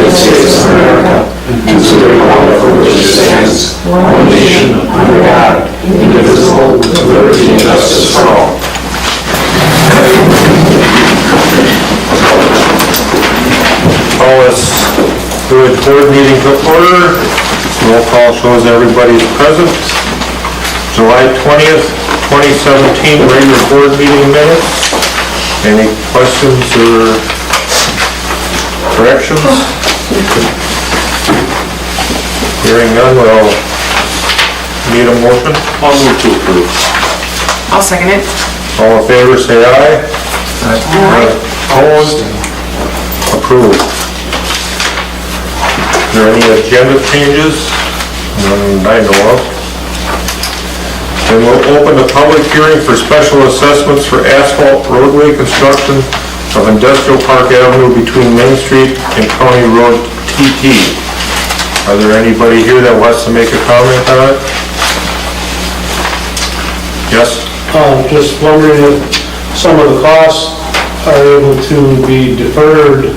United States of America, and to the republic for which it stands, one nation, under God, indivisible, with liberty and justice for all. Call this village board meeting to order. Roll call shows everybody is present. July 20th, 2017 regular board meeting minutes. Any questions or corrections? Hearing none, we'll need a motion. I'll move to approve. I'll second it. All in favor, say aye. Aye. Opposed? Approved. Is there any agenda changes? None I know of. Then we'll open the public hearing for special assessments for asphalt roadway construction of Industrial Park Avenue between Main Street and County Road TT. Are there anybody here that wants to make a comment on it? Yes? Just wondering if some of the costs are able to be deferred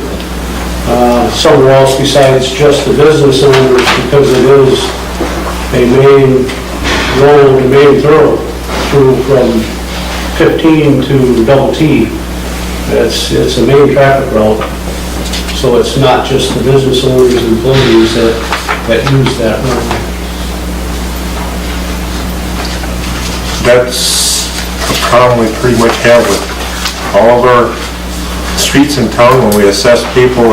somewhere else besides just the business owners, because it is a main road, a main through from 15 to Double T. It's a main traffic route, so it's not just the business owners and employees that use that road. That's a problem we pretty much have with all of our streets in town when we assess people.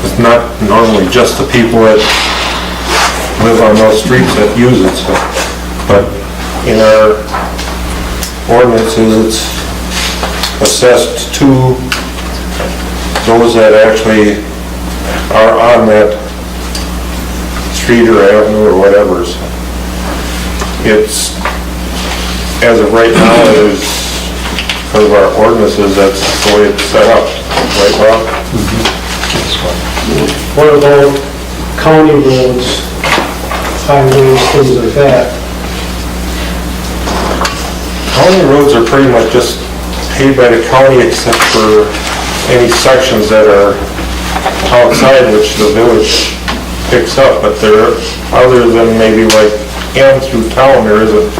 It's not normally just the people that live on those streets that use it, so. But in our ordinances, it's assessed to those that actually are on that street or avenue or whatever. So it's, as of right now, there's, because of our ordinances, that's the way it's set up, right, Rob? What about county roads, highways, things like that? County roads are pretty much just paid by the county except for any sections that are outside which the village picks up, but there, other than maybe like in through town, there isn't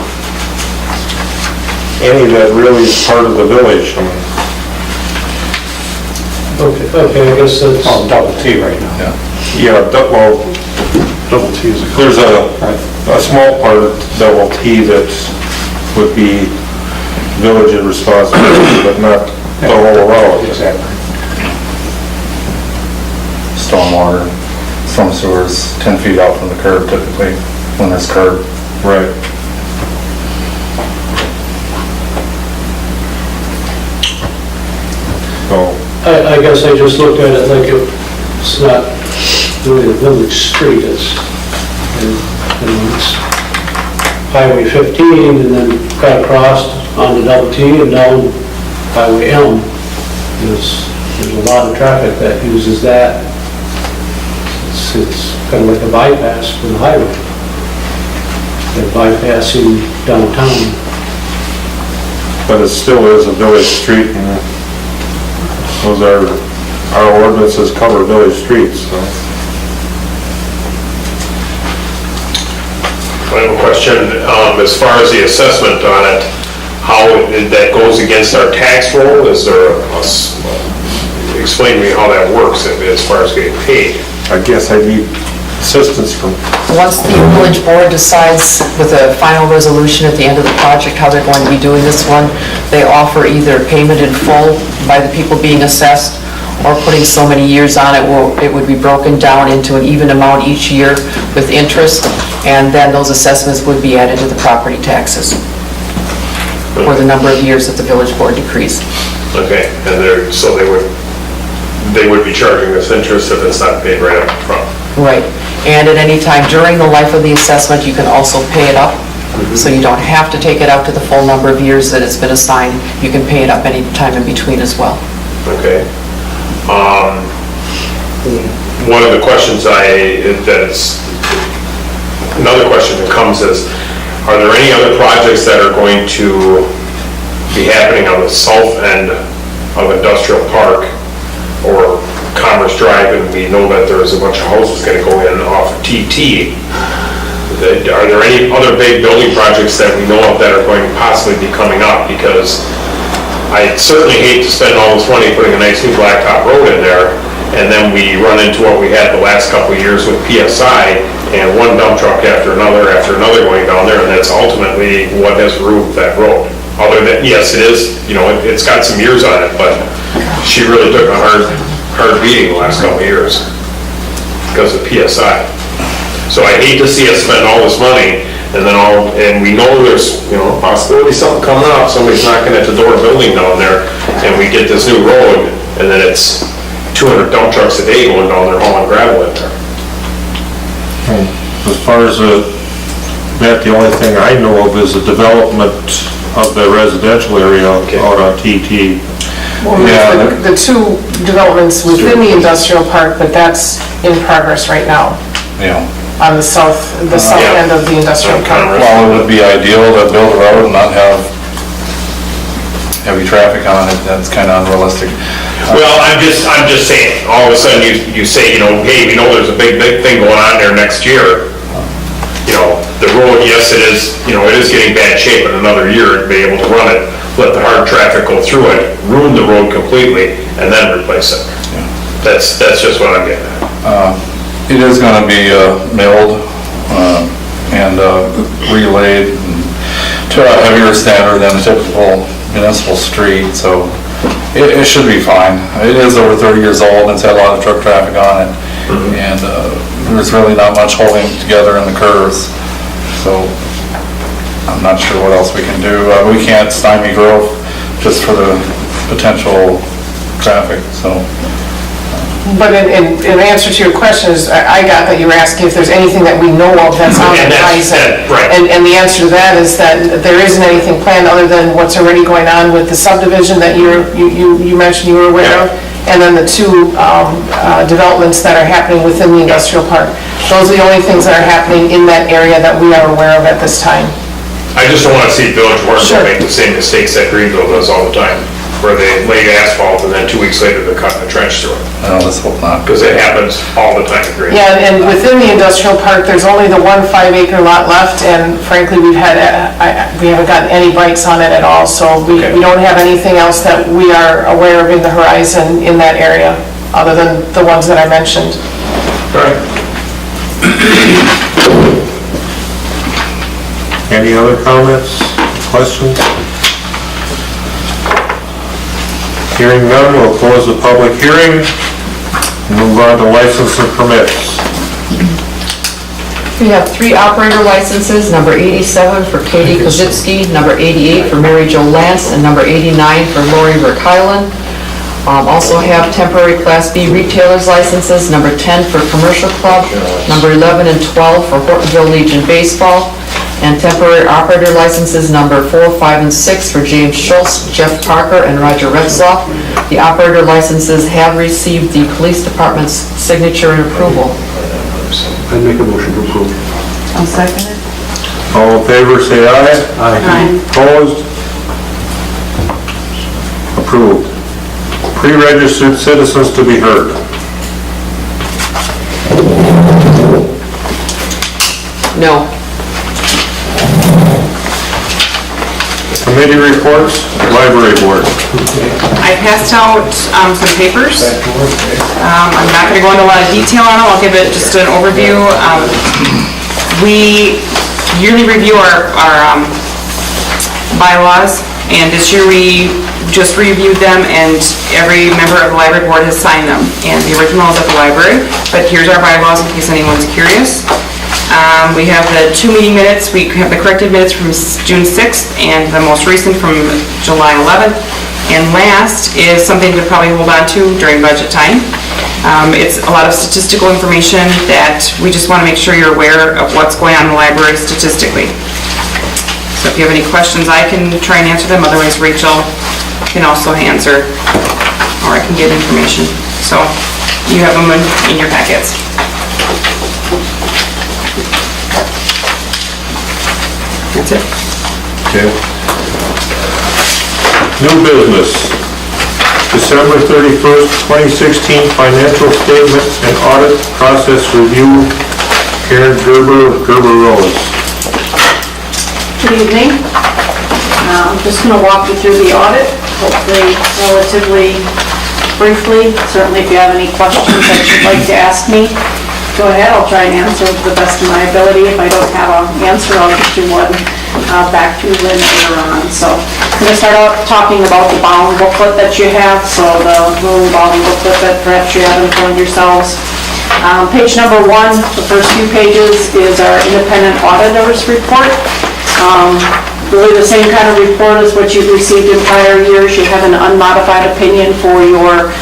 any that really is part of the village. Okay, I guess that's... Oh, Double T right now. Yeah, well, Double T is a... there's a small part of Double T that would be village responsibility, but not the whole road. Exactly. Stormwater, storm sewers, 10 feet out from the curb typically, when it's curb. Right. So, I guess I just looked at it like it's not really the village street, it's Highway 15 and then cut across onto Double T and down Highway Elm. There's a lot of traffic that uses that. It's kind of like a bypass for the highway. They're bypassing downtown. but it still is a village street, and those are, our ordinances cover village streets, so. I have a question, as far as the assessment on it, how that goes against our tax roll? Is there explain to me how that works as far as getting paid? I guess I need assistance from, Once the village board decides with a final resolution at the end of the project how they're going to be doing this one, they offer either payment in full by the people being assessed or putting so many years on it where it would be broken down into an even amount each year with interest, and then those assessments would be added to the property taxes for the number of years that the village board decrees. Okay, and so they would be charging us interest if it's not paid right up front. Right, and at any time during the life of the assessment, you can also pay it up, so you don't have to take it out to the full number of years that it's been assigned. You can pay it up any time in between as well. Okay. One of the questions another question that comes is, are there any other projects that are going to be happening on the south end of Industrial Park or Commerce Drive, and we know that there's a bunch of houses gonna go in off of TT. Are there any other big building projects that we know of that are going to possibly be coming up? Because I certainly hate to spend all this money putting a nice new blacktop road in there, and then we run into what we had the last couple of years with PSI, and one dump truck after another going down there, and that's ultimately what has ruined that road. Other than, yes, it is, you know, it's got some years on it, but she really took a hard beating the last couple of years because of PSI. So I hate to see us spend all this money, and we know there's, you know, possibility something coming up, somebody's knocking at the door of a building down there, and we get this new road, and then it's 200 dump trucks a day going down there hauling gravel in there. As far as that, the only thing I know of is the development of the residential area out on TT. Well, Yeah. the two developments within the industrial park, but that's in progress right now Yeah. on the south Yeah. end of the industrial park. Well, it would be ideal to build a road and not have heavy traffic on it. That's kind of unrealistic. Well, I'm just saying, all of a sudden you say, you know, hey, we know there's a big thing going on there next year. You know, the road, yes, it is, you know, it is getting bad shape, in another year, to be able to run it, let the hard traffic go through it, ruin the road completely, and then replace it. That's just what I'm getting at. It is gonna be milled and relayed to a heavier standard than a typical municipal street, so it should be fine. It is over 30 years old, and it's had a lot of truck traffic on it, and there's really not much holding together in the curves, so I'm not sure what else we can do. We can't stymie growth just for the potential traffic, so. But in answer to your question is, I got that you were asking if there's anything that we know of that's on the And that's- horizon. right. And the answer to that is that there isn't anything planned other than what's already going on with the subdivision that you mentioned you were aware of, and then the two developments that are happening within the industrial park. Those are the only things that are happening in that area that we are aware of at this time. I just don't want to see Village Sure. Hortonville make the same mistakes that Greenville does all the time, where they lay asphalt and then 2 weeks later they're cutting a trench through it, Let's hope not. because it happens all the time in Greenville. Yeah, and within the industrial park, there's only the 1 5-acre lot left, and frankly, we haven't gotten any bites on it at all, so we Okay. don't have anything else that we are aware of in the horizon in that area, other than the ones that I mentioned. All right. Any other comments, questions? Hearing none, we'll close the public hearing. Move on to license and permits. We have 3 operator licenses, number 87 for Katie Kozitsky, number 88 for Mary Jo Lance, and number 89 for Lori Verkylen. Also have temporary Class B retailers licenses, number 10 for Commercial Club, number 11 and 12 for Hortonville Legion Baseball, and temporary operator licenses, number 4, 5, and 6 for James Schultz, Jeff Parker, and Roger Retzloff. The operator licenses have received the police department's signature and approval. I'd make a motion to approve. I'll second it. All in favor, say aye. Aye. Opposed? Approved. Pre-registered citizens to be heard. No. Committee reports, library board. I passed out some papers. I'm not going to go into a lot of detail on them, I'll give it just an overview. We yearly review our bylaws, and this year we just reviewed them, and every member of the library board has signed them. And the original is at the library, but here's our bylaws in case anyone's curious. We have the 2 meeting minutes. We have the corrected minutes from June 6th and the most recent from July 11th. And last is something to probably hold on to during budget time. It's a lot of statistical information that we just want to make sure you're aware of what's going on in the library statistically. So if you have any questions, I can try and answer them. Otherwise, Rachel can also answer, or I can get information. So you have them in your packets. That's it. Okay. New business. December 31st, 2016 financial statement and audit process review. Karen Gerber of Gerber Rose. Good evening. I'm just going to walk you through the audit, hopefully relatively briefly. Certainly if you have any questions that you'd like to ask me, go ahead. I'll try and answer to the best of my ability. If I don't have an answer, I'll get you one back to Lynn later on. So I'm going to start out talking about the bond booklet that you have. So the little bond booklet that perhaps you have in front of yourselves. Page number 1, the first few pages, is our independent auditor's report. Really the same kind of report as what you've received in prior years. You have an unmodified opinion for your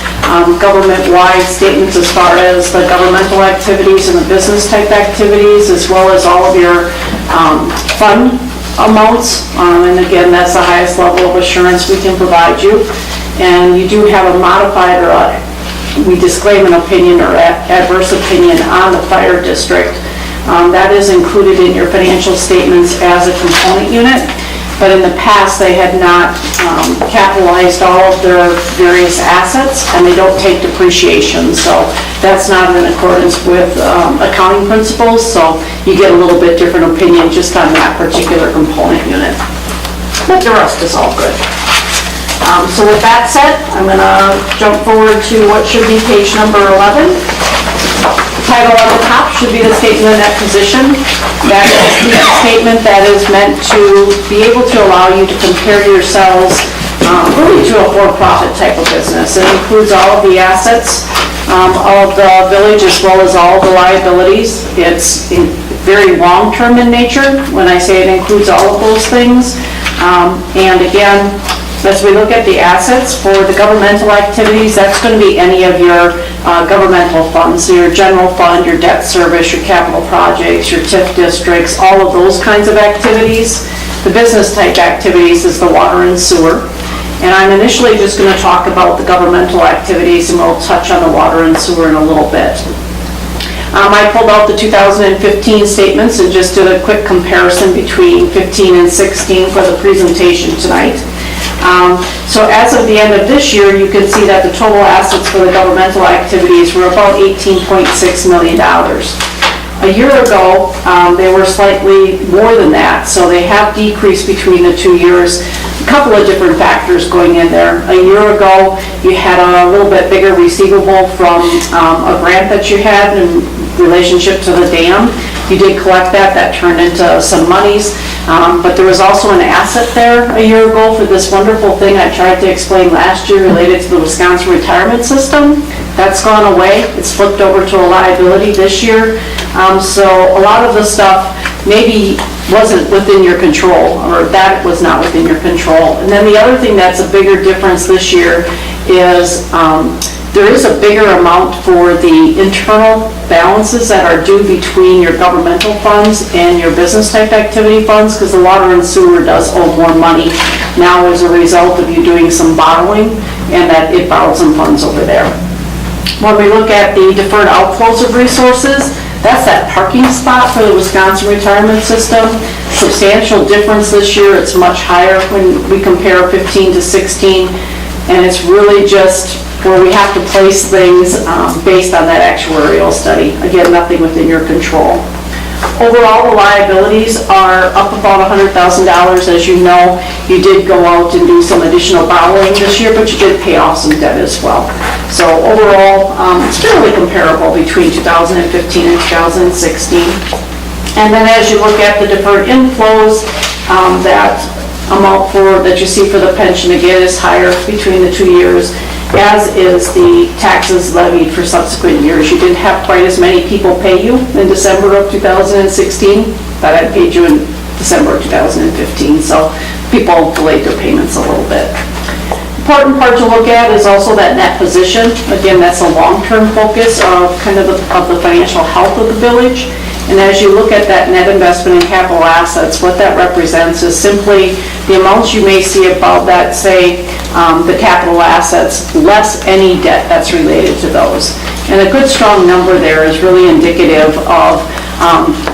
government-wide statements as far as the governmental activities and the business type activities, as well as all of your fund amounts. And again, that's the highest level of assurance we can provide you. And you do have a modified, or we disclaim an opinion or adverse opinion on the fire district. That is included in your financial statements as a component unit, but in the past they had not capitalized all of their various assets, and they don't take depreciation, so that's not in accordance with accounting principles, so you get a little bit different opinion just on that particular component unit. But the rest is all good. So with that said, I'm going to jump forward to what should be page number 11. Title on the top should be the statement of net position. That is the statement that is meant to be able to allow you to compare yourselves really to a for-profit type of business. It includes all of the assets of the village as well as all of the liabilities. It's very long-term in nature when I say it includes all of those things. And again, as we look at the assets for the governmental activities, that's going to be any of your governmental funds, so your general fund, your debt service, your capital projects, your TIF districts, all of those kinds of activities. The business type activities is the water and sewer. And I'm initially just going to talk about the governmental activities, and we'll touch on the water and sewer in a little bit. I pulled out the 2015 statements and just did a quick comparison between 15 and 16 for the presentation tonight. So as of the end of this year, you can see that the total assets for the governmental activities were about $18.6 million. A year ago, they were slightly more than that, so they have decreased between the 2 years. A couple of different factors going in there. A year ago, you had a little bit bigger receivable from a grant that you had in relationship to the dam. You did collect that, that turned into some monies, but there was also an asset there a year ago for this wonderful thing I tried to explain last year related to the Wisconsin retirement system. That's gone away. It's flipped over to a liability this year. So a lot of the stuff maybe wasn't within your control, or that was not within your control. And then the other thing that's a bigger difference this year is there is a bigger amount for the internal balances that are due between your governmental funds and your business type activity funds, because the water and sewer does owe more money now as a result of you doing some borrowing, and that it borrowed some funds over there. When we look at the deferred outflows of resources, that's that parking spot for the Wisconsin retirement system. Substantial difference this year. It's much higher when we compare 15 to 16, and it's really just where we have to place things based on that actuarial study. Again, nothing within your control. Overall, the liabilities are up about $100,000. As you know, you did go out and do some additional borrowing this year, but you did pay off some debt as well. So overall, it's fairly comparable between 2015 and 2016. And then as you look at the deferred inflows, that amount that you see for the pension again is higher between the 2 years, as is the taxes levied for subsequent years. You didn't have quite as many people pay you in December of 2016 that had paid you in December of 2015, so people delayed their payments a little bit. Important part to look at is also that net position. Again, that's a long-term focus of kind of the financial health of the village. And as you look at that net investment in capital assets, what that represents is simply the amounts you may see above that, say, the capital assets, less any debt that's related to those. And a good strong number there is really indicative of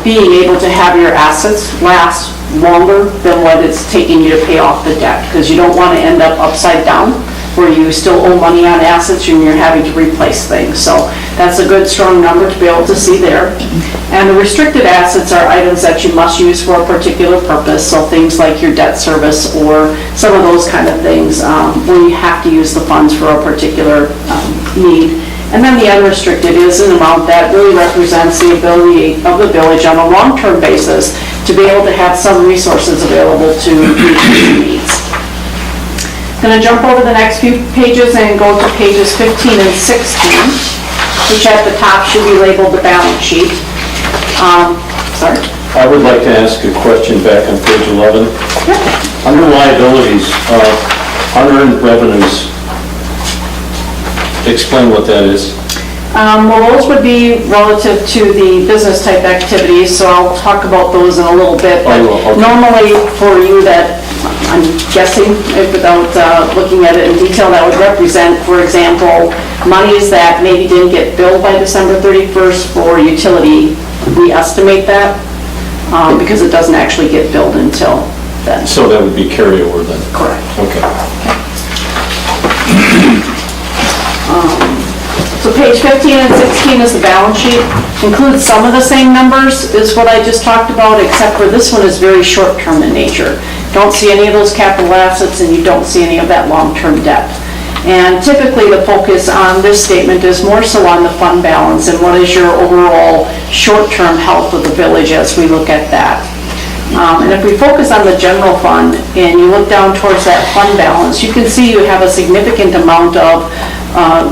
being able to have your assets last longer than what it's taking you to pay off the debt, because you don't want to end up upside down where you still owe money on assets and you're having to replace things. So that's a good, strong number to be able to see there. And the restricted assets are items that you must use for a particular purpose, so things like your debt service or some of those kind of things where you have to use the funds for a particular need. And then the unrestricted is an amount that really represents the ability of the village on a long-term basis to be able to have some resources available to meet these needs. Going to jump over the next few pages and go to pages 15 and 16, which at the top should be labeled the balance sheet. Sorry? I would like to ask a question back on page 11. Under liabilities, unearned revenues, explain what that is. Well, those would be relative to the business type activities, so I'll talk about those in a little bit. But okay. normally for you that, I'm guessing, without looking at it in detail, that would represent, for example, monies that maybe didn't get billed by December 31st for utility. We estimate that because it doesn't actually get billed until then. So that would be carryover then? Correct. Okay. So page 15 and 16 is the balance sheet. Includes some of the same numbers as what I just talked about, except for this one is very short-term in nature. Don't see any of those capital assets and you don't see any of that long-term debt. And typically the focus on this statement is more so on the fund balance and what is your overall short-term health of the village as we look at that. And if we focus on the general fund and you look down towards that fund balance, you can see you have a significant amount of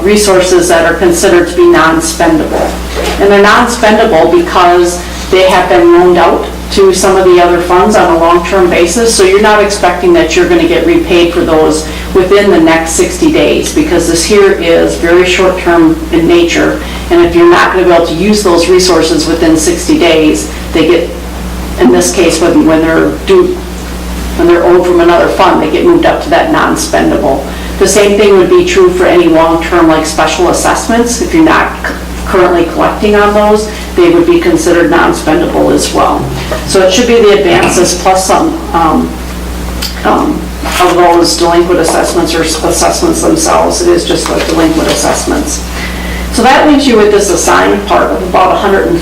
resources that are considered to be non-spendable. And they're non-spendable because they have been loaned out to some of the other funds on a long-term basis, so you're not expecting that you're going to get repaid for those within the next 60 days, because this here is very short-term in nature, and if you're not going to be able to use those resources within 60 days, they get, in this case, when they're due, when they're owed from another fund, they get moved up to that non-spendable. The same thing would be true for any long-term like special assessments. If you're not currently collecting on those, they would be considered non-spendable as well. So it should be the advances plus some of those delinquent assessments or assessments themselves. It is just like delinquent assessments. So that leaves you with this assigned part of about $140,000.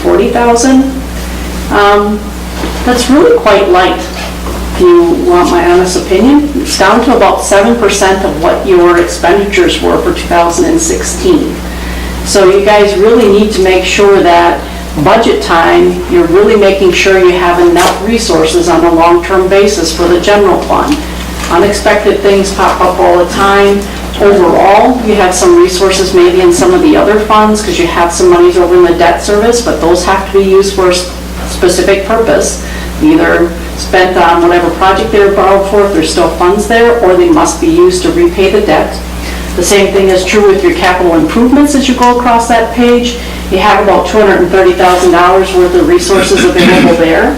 That's really quite light, if you want my honest opinion. It's down to about 7% of what your expenditures were for 2016. So you guys really need to make sure that budget time, you're really making sure you have enough resources on a long-term basis for the general fund. Unexpected things pop up all the time. Overall, you have some resources maybe in some of the other funds because you have some monies over in the debt service, but those have to be used for a specific purpose, either spent on whatever project they were borrowed for, if there's still funds there, or they must be used to repay the debt. The same thing is true with your capital improvements as you go across that page. You have about $230,000 worth of resources available there.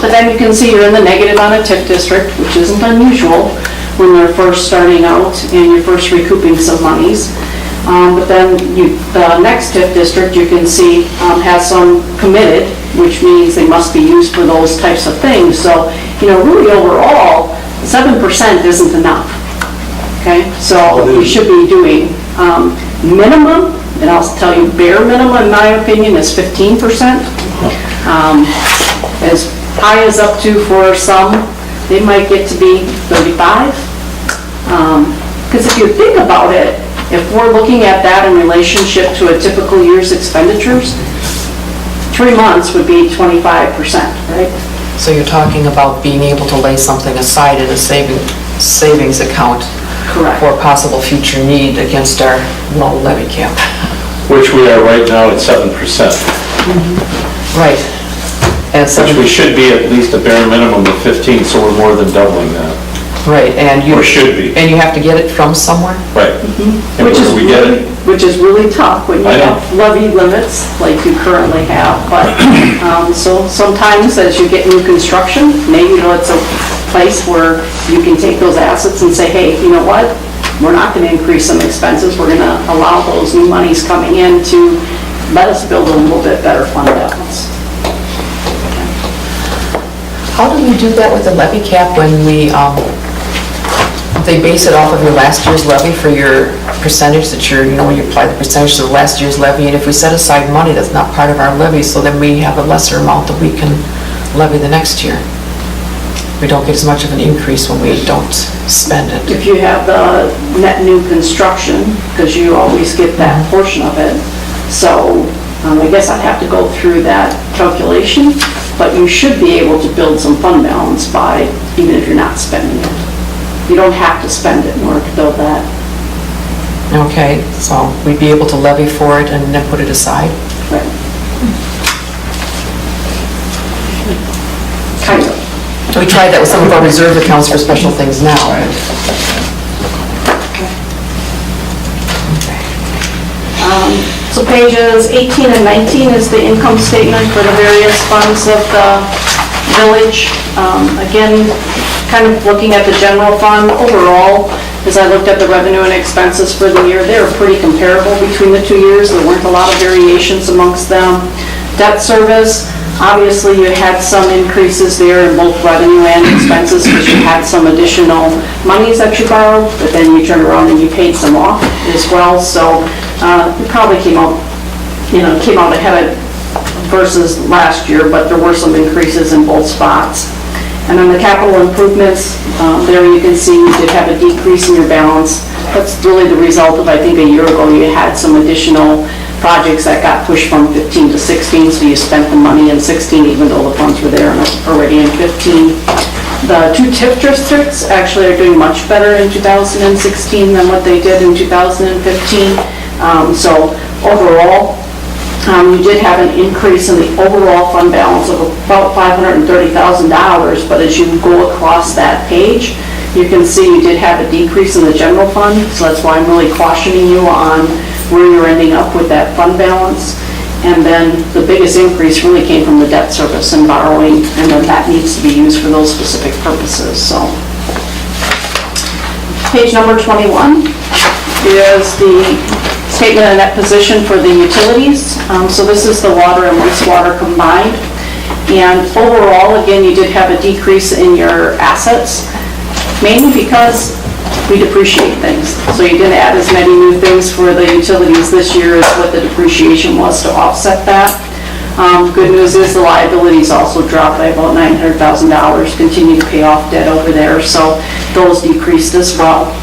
But then you can see you're in the negative on a TIF district, which isn't unusual when they're first starting out and you're first recouping some monies. But then the next TIF district you can see has some committed, which means they must be used for those types of things. So, really overall, 7% isn't enough. Okay, so you should be doing minimum, and I'll tell you bare minimum in my opinion is 15%. As high as up to for some, they might get to be 35. Because if you think about it, if we're looking at that in relationship to a typical year's expenditures, 3 months would be 25%, right? So you're talking about being able to lay something aside in a savings account. Correct. For possible future need against our low levy cap. Which we are right now at 7%. Right. And so, Which we should be at least a bare minimum of 15, so we're more than doubling that. right, and you... Or should be. And you have to get it from somewhere? Right. And where do we get it? Which is really tough when you have levy limits like you currently have. But, so sometimes as you get new construction, maybe it's a place where you can take those assets and say, hey, you know what? We're not going to increase some expenses. We're going to allow those new monies coming in to let us build a little bit better fund balance. How do we do that with the levy cap when we they base it off of your last year's levy for your percentage that you're, when you apply the percentage to the last year's levy, and if we set aside money that's not part of our levy, so then we have a lesser amount that we can levy the next year. We don't get as much of an increase when we don't spend it. If you have the net new construction, because you always get that portion of it, so I guess I'd have to go through that calculation, but you should be able to build some fund balance by, even if you're not spending it. You don't have to spend it in order to build that. Okay, so we'd be able to levy for it and then put it aside? Right. Kind of. We tried that with some of our reserve accounts for special things now. So pages 18 and 19 is the income statement for the various funds of the village. Again, kind of looking at the general fund overall, as I looked at the revenue and expenses for the year, they were pretty comparable between the 2 years. There weren't a lot of variations amongst them. Debt service, obviously you had some increases there in both revenue and expenses because you had some additional monies that you borrowed, but then you turned around and you paid some off as well. So it probably came out ahead of versus last year, but there were some increases in both spots. And then the capital improvements, there you can see you did have a decrease in your balance. That's really the result of, I think, a year ago you had some additional projects that got pushed from 15 to 16, so you spent the money in 16 even though the funds were there already in 15. The two TIF districts actually are doing much better in 2016 than what they did in 2015. So overall, you did have an increase in the overall fund balance of about $530,000, but as you go across that page, you can see you did have a decrease in the general fund, so that's why I'm really cautioning you on where you're ending up with that fund balance. And then the biggest increase really came from the debt service and borrowing, and then that needs to be used for those specific purposes. So, page number 21 is the statement of net position for the utilities. So this is the water and wastewater combined. And overall, again, you did have a decrease in your assets, mainly because we depreciate things. So you didn't add as many new things for the utilities this year as what the depreciation was to offset that. Good news is the liabilities also dropped by about $900,000, continue to pay off debt over there, so those decreased as well.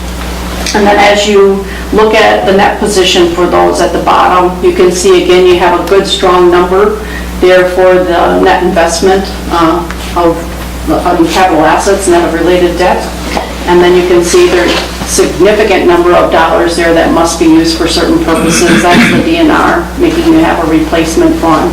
And then as you look at the net position for those at the bottom, you can see again you have a good strong number there for the net investment of capital assets, net of related debt. And then you can see there's a significant number of dollars there that must be used for certain purposes. That's the DNR, making you have a replacement fund.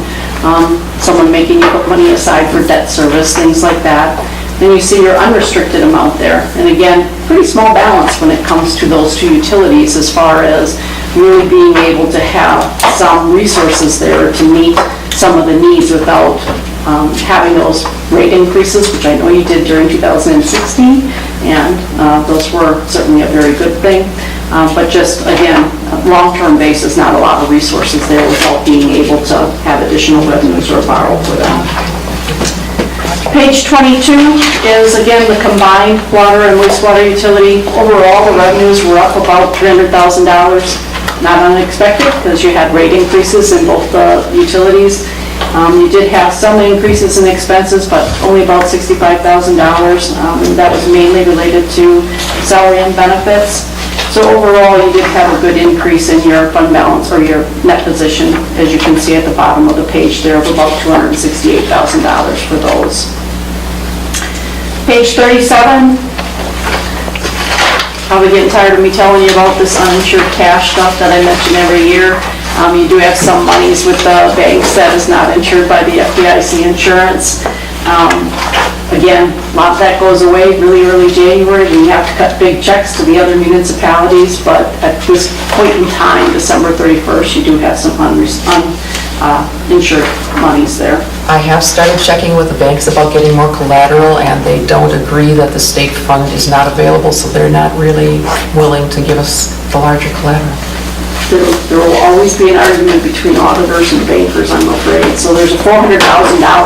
Someone making you put money aside for debt service, things like that. Then you see your unrestricted amount there. And again, pretty small balance when it comes to those two utilities as far as really being able to have some resources there to meet some of the needs without having those rate increases, which I know you did during 2016, and those were certainly a very good thing. But just, again, long-term basis, not a lot of resources there without being able to have additional revenues or borrow for them. Page 22 is, again, the combined water and wastewater utility. Overall, the revenues were up about $300,000. Not unexpected, because you had rate increases in both the utilities. You did have some increases in expenses, but only about $65,000. And that was mainly related to salary and benefits. So overall, you did have a good increase in your fund balance or your net position, as you can see at the bottom of the page there, of about $268,000 for those. Page 37. Probably getting tired of me telling you about this uninsured cash stuff that I mention every year. You do have some monies with the banks that is not insured by the FDIC insurance. Again, a lot of that goes away really early January when you have to cut big checks to the other municipalities, but at this point in time, December 31st, you do have some uninsured monies there. I have started checking with the banks about getting more collateral, and they don't agree that the state fund is not available, so they're not really willing to give us the larger collateral. There will always be an argument between auditors and bankers, I'm afraid. So there's a $400,000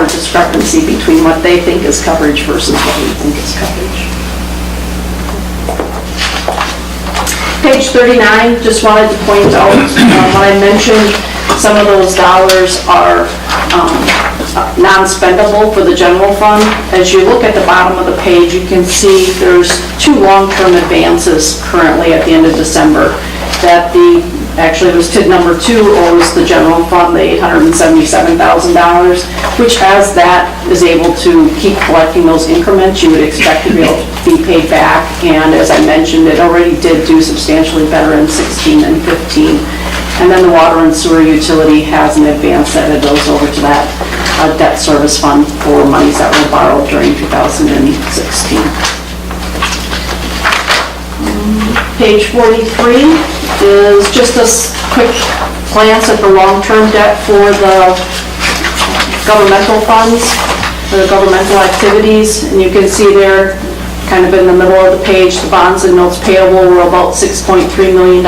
discrepancy between what they think is coverage versus what we think is coverage. Page 39, just wanted to point out, when I mentioned some of those dollars are non-spendable for the general fund. As you look at the bottom of the page, you can see there's 2 long-term advances currently at the end of December that actually it was TID number 2 owes the general fund the $877,000, which as that is able to keep collecting those increments, you would expect to be able to be paid back. And as I mentioned, it already did do substantially better in 16 and 15. And then the water and sewer utility has an advance that it goes over to that debt service fund for monies that were borrowed during 2016. Page 43 is just a quick glance at the long-term debt for the governmental funds, the governmental activities, and you can see there, kind of in the middle of the page, the bonds and notes payable were about $6.3 million.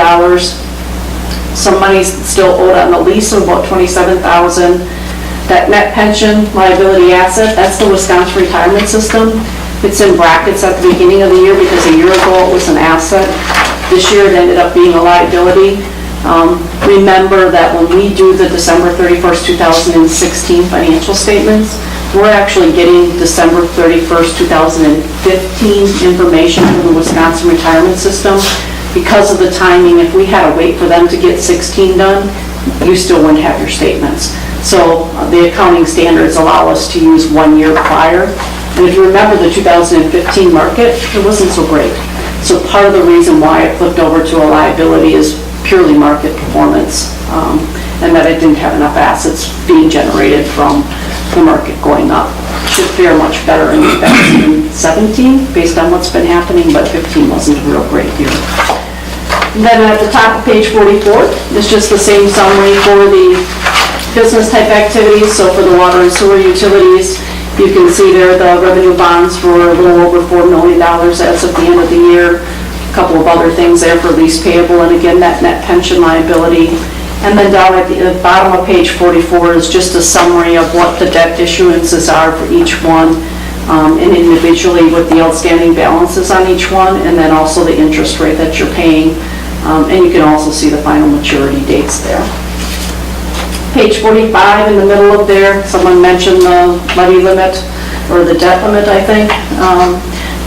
Some money's still owed on the lease of about $27,000. That net pension liability asset, that's the Wisconsin retirement system. It's in brackets at the beginning of the year because a year ago it was an asset. This year it ended up being a liability. Remember that when we do the December 31st, 2016 financial statements, we're actually getting December 31st, 2015 information from the Wisconsin retirement system. Because of the timing, if we had to wait for them to get 16 done, you still wouldn't have your statements. So the accounting standards allow us to use 1 year prior. And if you remember the 2015 market, it wasn't so great. So part of the reason why it flipped over to a liability is purely market performance, and that it didn't have enough assets being generated from the market going up. Should fare much better in 2017 based on what's been happening, but 15 wasn't a real great year. And then at the top of page 44 is just the same summary for the business type activities. So for the water and sewer utilities, you can see there the revenue bonds for a little over $4 million as of the end of the year. A couple of other things there for lease payable, and again, that net pension liability. And then down at the bottom of page 44 is just a summary of what the debt issuances are for each one, and individually with the outstanding balances on each one, and then also the interest rate that you're paying. And you can also see the final maturity dates there. Page 45 in the middle of there, someone mentioned the levy limit, or the debt limit, I think.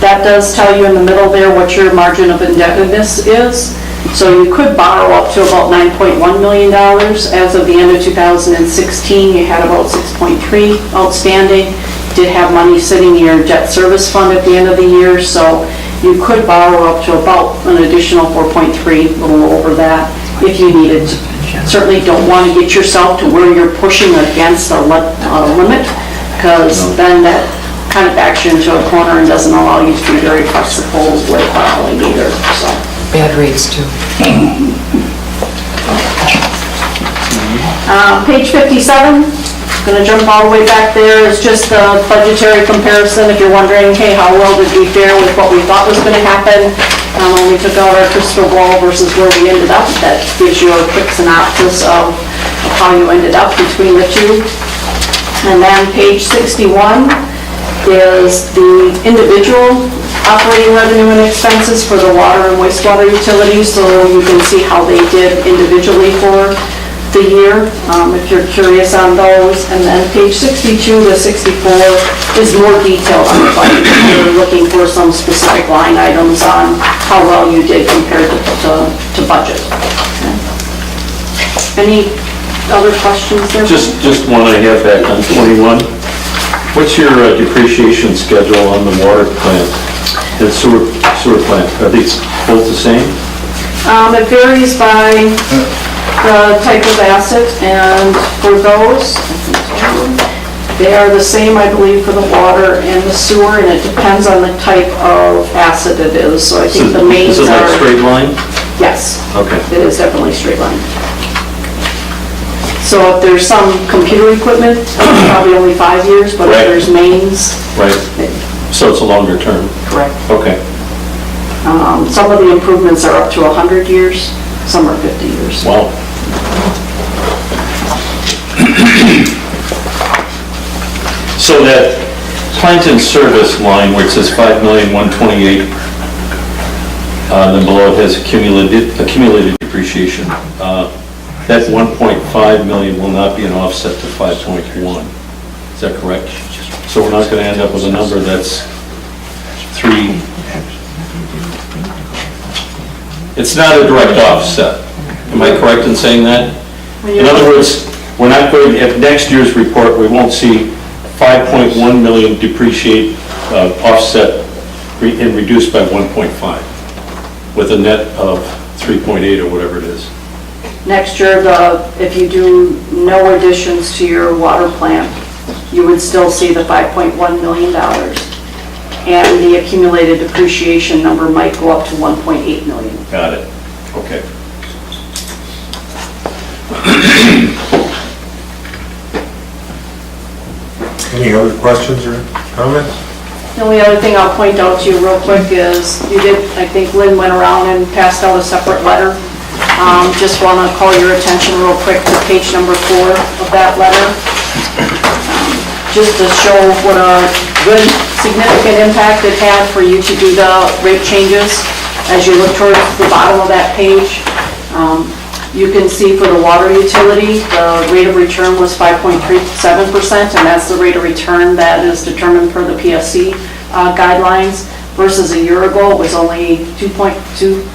That does tell you in the middle there what your margin of indebtedness is. So you could borrow up to about $9.1 million. As of the end of 2016, you had about 6.3 outstanding. Did have money sitting in your debt service fund at the end of the year, so you could borrow up to about an additional 4.3, a little over that, if you needed. Certainly don't want to get yourself to where you're pushing against a limit, because then that kind of backs you into a corner and doesn't allow you to be very flexible with borrowing either, so. Bad rates too. Page 57, going to jump all the way back there, is just the budgetary comparison. If you're wondering, hey, how well did we fare with what we thought was going to happen when we took out our crystal ball versus where we ended up, that gives you a quick synopsis of how you ended up between the two. And then page 61 is the individual operating revenue and expenses for the water and wastewater utilities, so you can see how they did individually for the year, if you're curious on those. And then page 62 to 64 is more detailed on the budget. You're looking for some specific line items on how well you did compared to budget. Okay. Any other questions there? Just one I have back on 21. What's your depreciation schedule on the water plant and sewer plant? Are these both the same? It varies by the type of asset, and for those, they are the same, I believe, for the water and the sewer, and it depends on the type of asset it is. So I think the mains are... Is it like straight line? Yes. Okay. It is definitely straight line. So if there's some computer equipment, it's probably only 5 years, but Right. if there's mains... Right. So it's a longer term? Correct. Okay. Some of the improvements are up to 100 years, some are 50 years. Wow. So that plant and service line where it says $5,128,000, Then below it has accumulated depreciation. That 1.5 million will not be an offset to 5.1. Is that correct? So we're not going to end up with a number that's 3. It's not a direct offset. Am I correct in saying that? In other words, we're not going, at next year's report, we won't see 5.1 million depreciate, offset and reduced by 1.5 with a net of 3.8 or whatever it is. Next year, if you do no additions to your water plant, you would still see the $5.1 million. And the accumulated depreciation number might go up to 1.8 million. Got it. Okay. Any other questions or comments? The only other thing I'll point out to you real quick is, you did, I think Lynn went around and passed out a separate letter. Just want to call your attention real quick to page number 4 of that letter. Just to show what a good, significant impact it had for you to do the rate changes. As you look towards the bottom of that page, you can see for the water utility, the rate of return was 5.37%, and that's the rate of return that is determined per the PSC guidelines, versus a year ago, it was only 2.2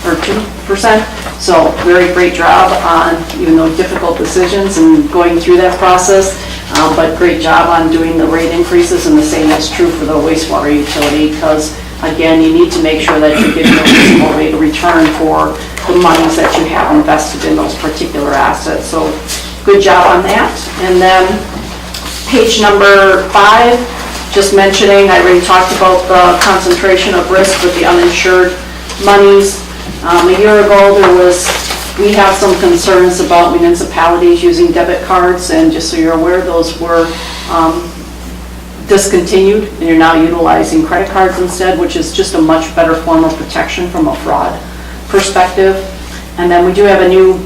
or 2%. So very great job on, even though difficult decisions and going through that process, but great job on doing the rate increases, and the same is true for the wastewater utility, because again, you need to make sure that you're getting a reasonable rate of return for the monies that you have invested in those particular assets. So good job on that. And then page number 5, just mentioning, I already talked about the concentration of risk with the uninsured monies. A year ago, we have some concerns about municipalities using debit cards, and just so you're aware, those were discontinued, and you're now utilizing credit cards instead, which is just a much better form of protection from a fraud perspective. And then we do have a new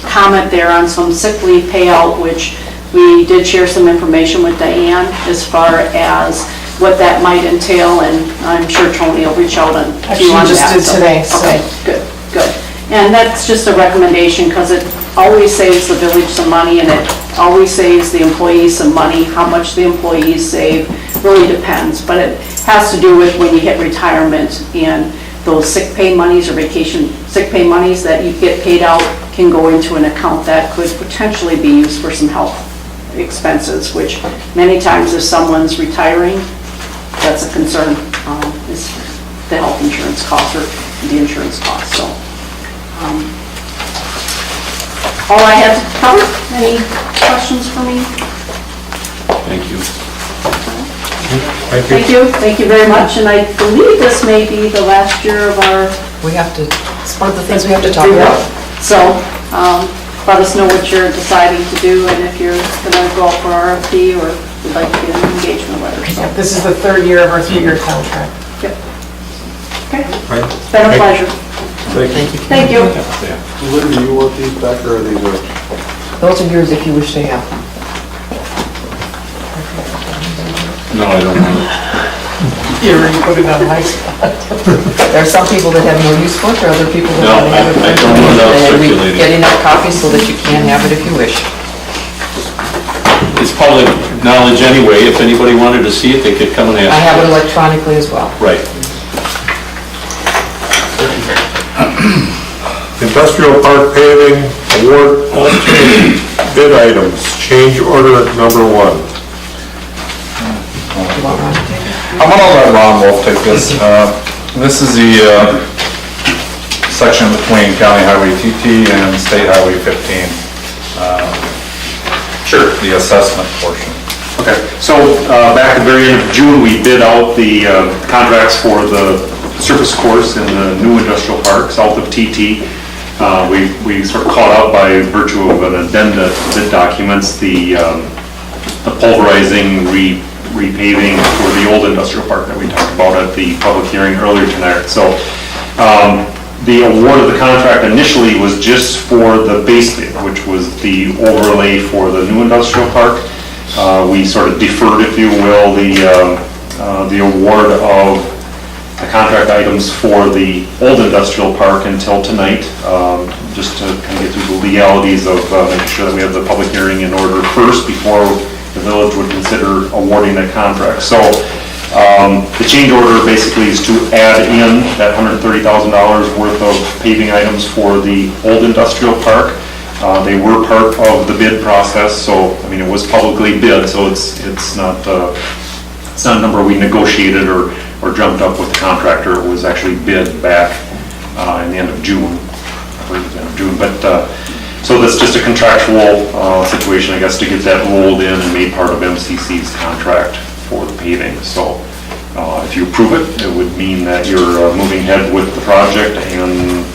comment there on some sick leave payout, which we did share some information with Diane as far as what that might entail, and I'm sure Tony will reach out to you on that. Actually, just did today, so. Okay, good. And that's just a recommendation, because it always saves the village some money, and it always saves the employees some money. How much the employees save really depends, but it has to do with when you hit retirement, and those sick pay monies or vacation sick pay monies that you get paid out can go into an account that could potentially be used for some health expenses, which many times if someone's retiring, that's a concern, is the health insurance cost or the insurance cost. So all I have to cover. Any questions for me? Thank you. Thank you very much. And I believe this may be the last year of our... We have to, it's one of the things we have to talk about. So let us know what you're deciding to do, and if you're going to go out for RFP or would like to get an engagement letter. So, This is the 3rd year of our 3-year contract. yep. Okay. Right. It's been a pleasure. Thank you. Thank you. Lynn, do you want these back, or are these yours? Those are yours if you wish to have them. No, I don't want it. You already put it on my spot. There are some people that have no use for it, or other people that No, want to have it. I don't want it out And we circulating. get enough copies so that you can have it if you wish. It's public knowledge anyway. If anybody wanted to see it, they could come and ask. I have it electronically as well. Right. Industrial Park paving award alternate bid items, change order number 1. You want Ron to take it? I'm gonna let Ron Wolf take this. This is the section between County Highway TT and State Highway 15. Sure. The assessment portion. Okay, so back at the very end of June, we bid out the contracts for the surface course in the new industrial park south of TT. We sort of caught out by virtue of an addenda to bid documents, the pulverizing, repaving for the old industrial park that we talked about at the public hearing earlier tonight. So the award of the contract initially was just for the base bid, which was the overlay for the new industrial park. We sort of deferred, if you will, the award of the contract items for the old industrial park until tonight, just to kind of get through the legalities of making sure that we have the public hearing in order first before the village would consider awarding that contract. So the change order basically is to add in that $130,000 worth of paving items for the old industrial park. They were part of the bid process, so, I mean, it was publicly bid, so it's not a number we negotiated or jumped up with the contractor. It was actually bid back in the end of June, I believe it was the end of June. But, so that's just a contractual situation, I guess, to get that rolled in and made part of MCC's contract for the paving. So if you approve it, it would mean that you're moving ahead with the project and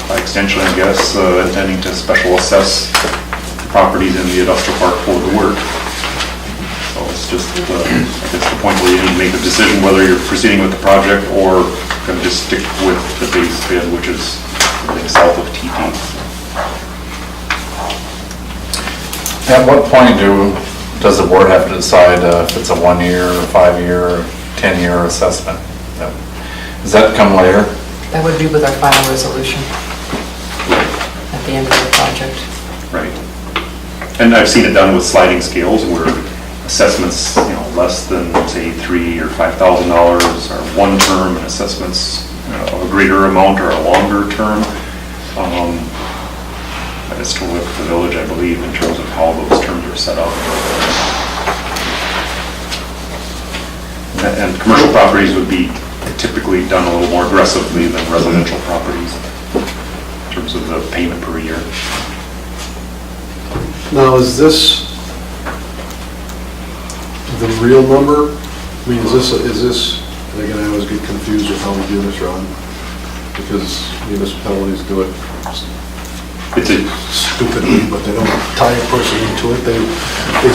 by extension, I guess, intending to special assess the properties in the industrial park for the work. So it's just, I guess, the point where you need to make a decision whether you're proceeding with the project or going to just stick with the base bid, which is everything south of TT. At what point does the board have to decide if it's a 1-year, 5-year, 10-year assessment? Does that come later? That would be with our final resolution at the end of the project. Right. And I've seen it done with sliding scales where assessments, less than, say, $3,000 or $5,000 are one term, and assessments of a greater amount or a longer term. But it's totally up to the village, I believe, in terms of how those terms are set up. And commercial properties would be typically done a little more aggressively than residential properties in terms of the payment per year. Now, is this the real number? I mean, is this, and again, I always get confused with how we do this, Ron, because municipalities do it stupidly, but they don't tie a person into it. They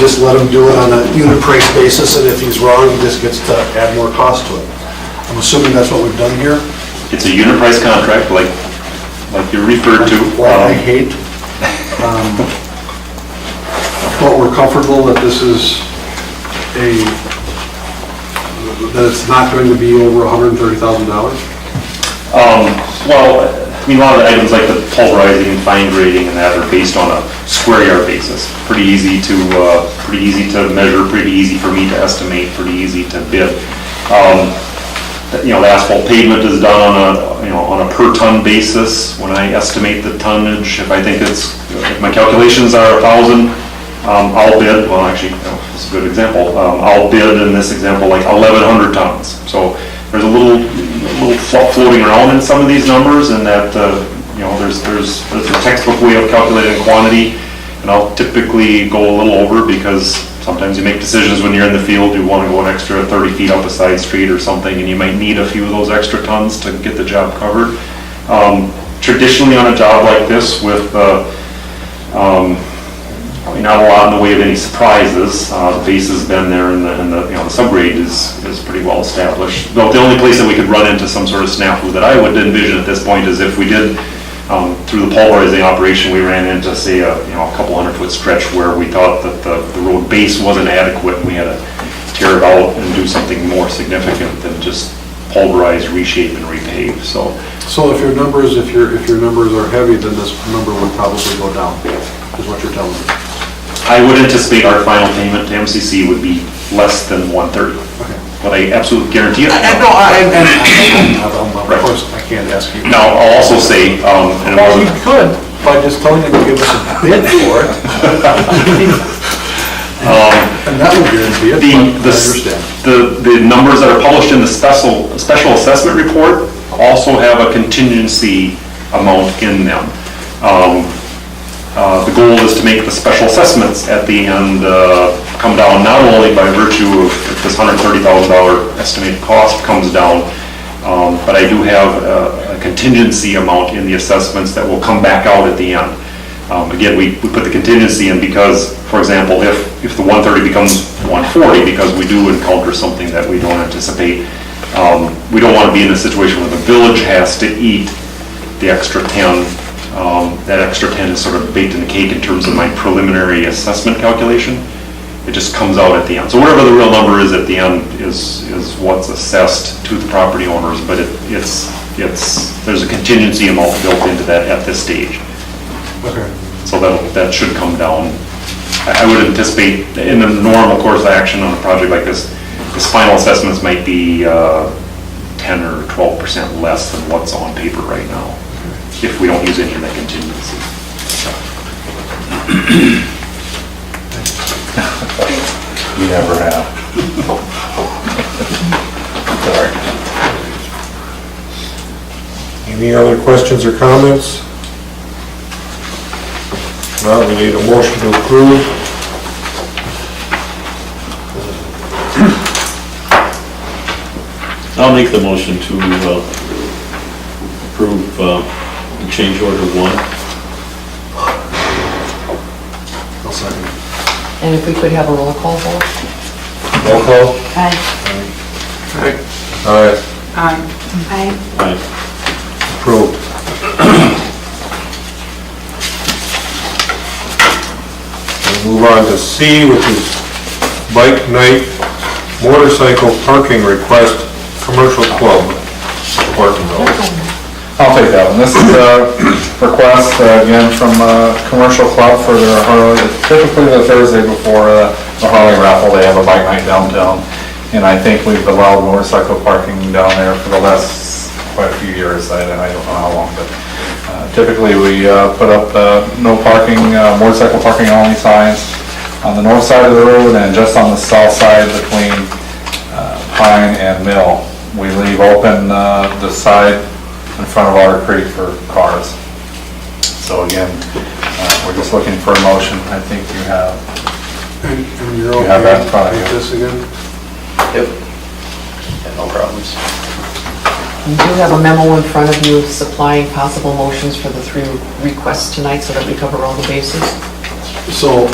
just let them do it on a unit price basis, and if he's wrong, he just gets to add more cost to it. I'm assuming that's what we've done here. It's a unit price contract, like you referred to. What I hate. But we're comfortable that this is that it's not going to be over $130,000? Well, I mean, a lot of the items like the pulverizing and fine grading and that are based on a square yard basis. Pretty easy to measure, pretty easy for me to estimate, pretty easy to bid. The asphalt pavement is done on a per ton basis. When I estimate the tonnage, if I think if my calculations are 1,000, I'll bid, well, actually, that's a good example. I'll bid in this example like 1,100 tons. So there's a little fluff floating around in some of these numbers, and that there's a textbook way of calculating quantity, and I'll typically go a little over because sometimes you make decisions when you're in the field. You want to go an extra 30 feet up a side street or something, and you might need a few of those extra tons to get the job covered. Traditionally, on a job like this, with probably not a lot in the way of any surprises. The base has been there, and the subgrade is pretty well established. But the only place that we could run into some sort of snafu that I would envision at this point is if we did, through the pulverizing operation, we ran into, say, a couple 100-foot stretch where we thought that the road base wasn't adequate, and we had to tear it out and do something more significant than just pulverize, reshape, and repave. So if your numbers are heavy, then this number would probably go down, is what you're telling me. I would anticipate our final payment to MCC would be less than 130. Okay. But I absolutely guarantee it. Of course, I can't ask you. Now, I'll also say, and it Well, you wasn't, could, by just telling him to give us a bid for it. And that would guarantee it, but I understand. the numbers that are published in the special assessment report also have a contingency amount in them. The goal is to make the special assessments at the end come down not only by virtue of if this $130,000 estimated cost comes down, but I do have a contingency amount in the assessments that will come back out at the end. Again, we put the contingency in because, for example, if the 130 becomes 140 because we do encounter something that we don't anticipate, we don't want to be in a situation where the village has to eat the extra 10. That extra 10 is sort of baked in the cake in terms of my preliminary assessment calculation. It just comes out at the end. So whatever the real number is at the end is what's assessed to the property owners, but there's a contingency amount built into that at this stage. Okay. So that should come down. I would anticipate in the normal course of action on a project like this final assessments might be 10 or 12% less than what's on paper right now, if we don't use any of that contingency. You never have. Sorry. Any other questions or comments? Now we need a motion to approve. I'll make the motion to approve change order 1. I'll second. And if we could have a roll call vote? Roll call. Aye. Aye. Aye. Aye. Aye. Approved. We'll move on to C, which is bike night motorcycle parking request, commercial club, Hortonville. I'll take that one. This is a request, again, from a commercial club for their Harley, typically the Thursday before the Harley raffle, they have a bike night downtown. And I think we've allowed motorcycle parking down there for the last quite a few years. I don't know how long, but typically we put up no parking, motorcycle parking only signs on the north side of the road and just on the south side between Pine and Mill. We leave open the side in front of Otter Creek for cars. So again, we're just looking for a motion. I think you have. And you're You have that in okay front of with you. this again? Yep. Yeah, no problems. You do have a memo in front of you supplying possible motions for the 3 requests tonight so that we cover all the bases. So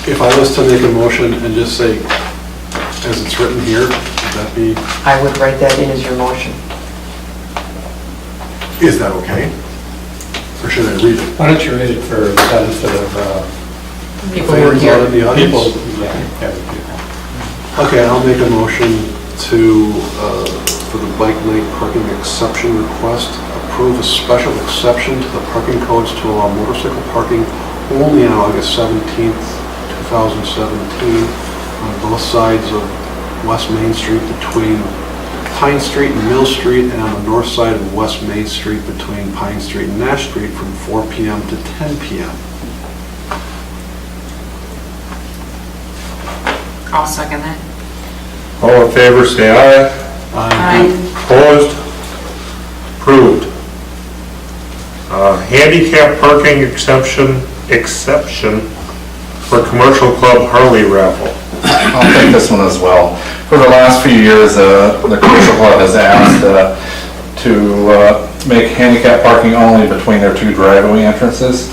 if I was to make a motion and just say, as it's written here, would that be, I would write that in as your motion. is that okay? Or should I read it? Why don't you read it for the benefit of People who are Fans here. out in the audience? people? Yeah, people. Okay, I'll make a motion to, for the bike night parking exception request, approve a special exception to the parking codes to allow motorcycle parking only on August 17th, 2017, on both sides of West Main Street between Pine Street and Mill Street, and on the north side of West Main Street between Pine Street and Nash Street from 4 p.m. to 10 p.m. I'll second that. All in favor, say aye. Aye. Opposed? Approved. Handicap parking exception for commercial club Harley raffle. I'll take this one as well. For the last few years, the commercial club has asked to make handicap parking only between their 2 driveway entrances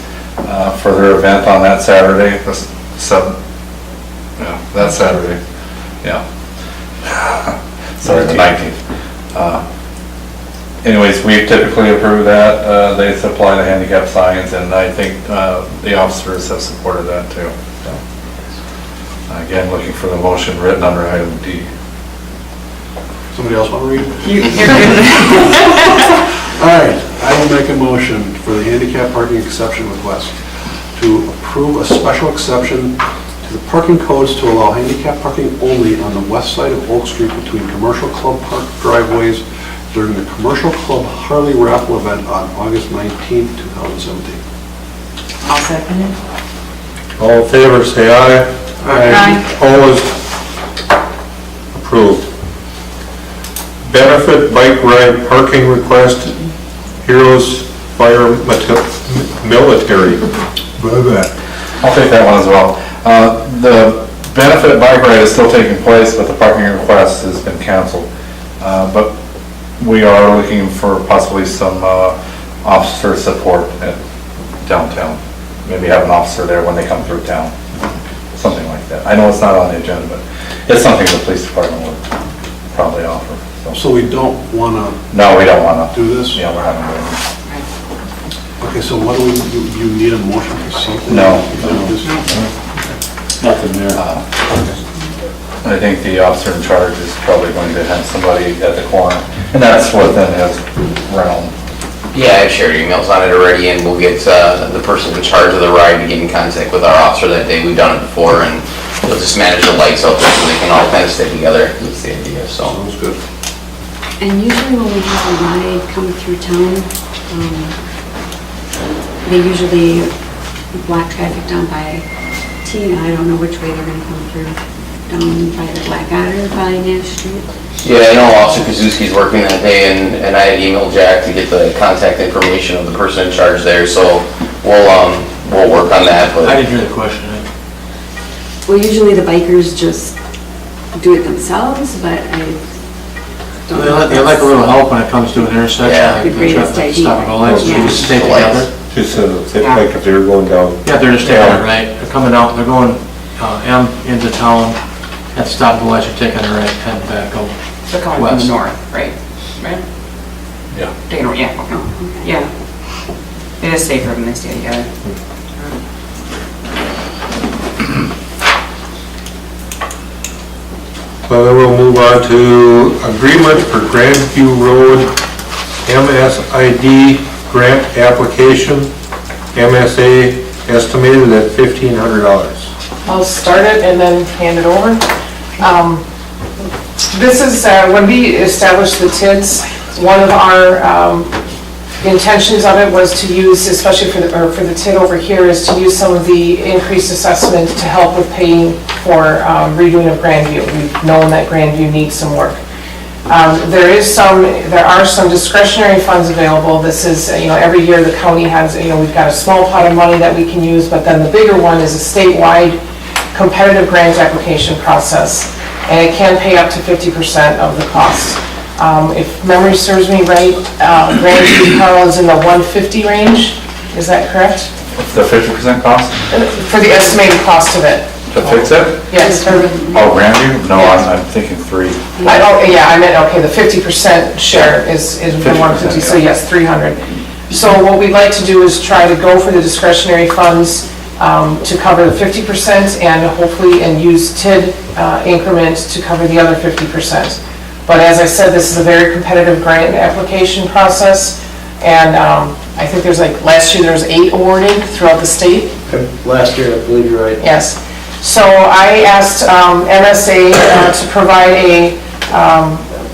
for their event on that Saturday, the 7th. Yeah, that Saturday, yeah. Sorry, the 19th. Anyways, we typically approve that. They supply the handicap signs, and I think the officers have supported that too. So, again, looking for the motion written under item D. Somebody else want to read? You're good. All right, I will make a motion for the handicap parking exception request to approve a special exception to the parking codes to allow handicap parking only on the west side of Oak Street between commercial club park driveways during the commercial club Harley raffle event on August 19th, 2017. I'll second it. All in favor, say aye. Aye. Opposed? Approved. Benefit bike ride parking request, Heroes Fire Military. I'll take that one as well. The benefit bike ride is still taking place, but the parking request has been canceled. But we are looking for possibly some officer support at downtown. Maybe have an officer there when they come through town, something like that. I know it's not on the agenda, but it's something the police department would probably offer. So we don't want to No, we don't want to. do this? Yeah, we're having to. Okay, so what do you need a motion for something? No. maintenance. Nothing there. I think the officer in charge is probably going to have somebody at the corner, and that's within his realm. Yeah, I've shared emails on it already, and we'll get the person in charge of the ride to get in contact with our officer that day. We've done it before, and we'll just manage the lights out there so they can all kind of stay together. That's the idea, so. Sounds good. And usually when we have a ride come through town, they usually block traffic down by I don't know which way they're gonna come through, down by the Blackguard or by Nash Street. Yeah, I know Officer Kazuski's working that day, and I had emailed Jack to get the contact information of the person in charge there, so we'll work on that, but. I didn't hear the question. Well, usually the bikers just do it themselves, but I don't know. They like a little help when it comes to an intersection. Yeah. like The greatest traffic idea. Stopping all lights, Yeah. you just stay The lights. together. Just like if they were going down. Yeah, they're just taking it right, they're coming out, they're going M into town, at the stop the lights, they're taking a right, heading back out. They're coming from the north, right? Right? Yeah. Taking, yeah, okay. Yeah. It is safer when they stay together. So then we'll move on to agreement for Grandview Road MSID grant application, MSA estimated at $1,500. I'll start it and then hand it over. This is, when we established the TIDs, one of our intentions of it was to use, especially for the TID over here, is to use some of the increased assessment to help with paying for redoing of Grandview. We've known that Grandview needs some work. There are some discretionary funds available. This is, every year the county has, we've got a small pot of money that we can use, but then the bigger one is a statewide competitive grant application process, and it can pay up to 50% of the cost. If memory serves me right, Grandview, Carl, is in the 150 range, is that correct? The 50% cost For the estimated cost of it? to fix it? Yes. Oh, Grandview? No, I'm thinking 3. I meant, okay, the 50% share is the 150, so yes, 300. So what we'd like to do is try to go for the discretionary funds to cover the 50% and hopefully, and use TID increment to cover the other 50%. But as I said, this is a very competitive grant application process, and I think there's last year there was 8 awarded throughout the state. Last year, I believe you're right. Yes. So I asked MSA to provide a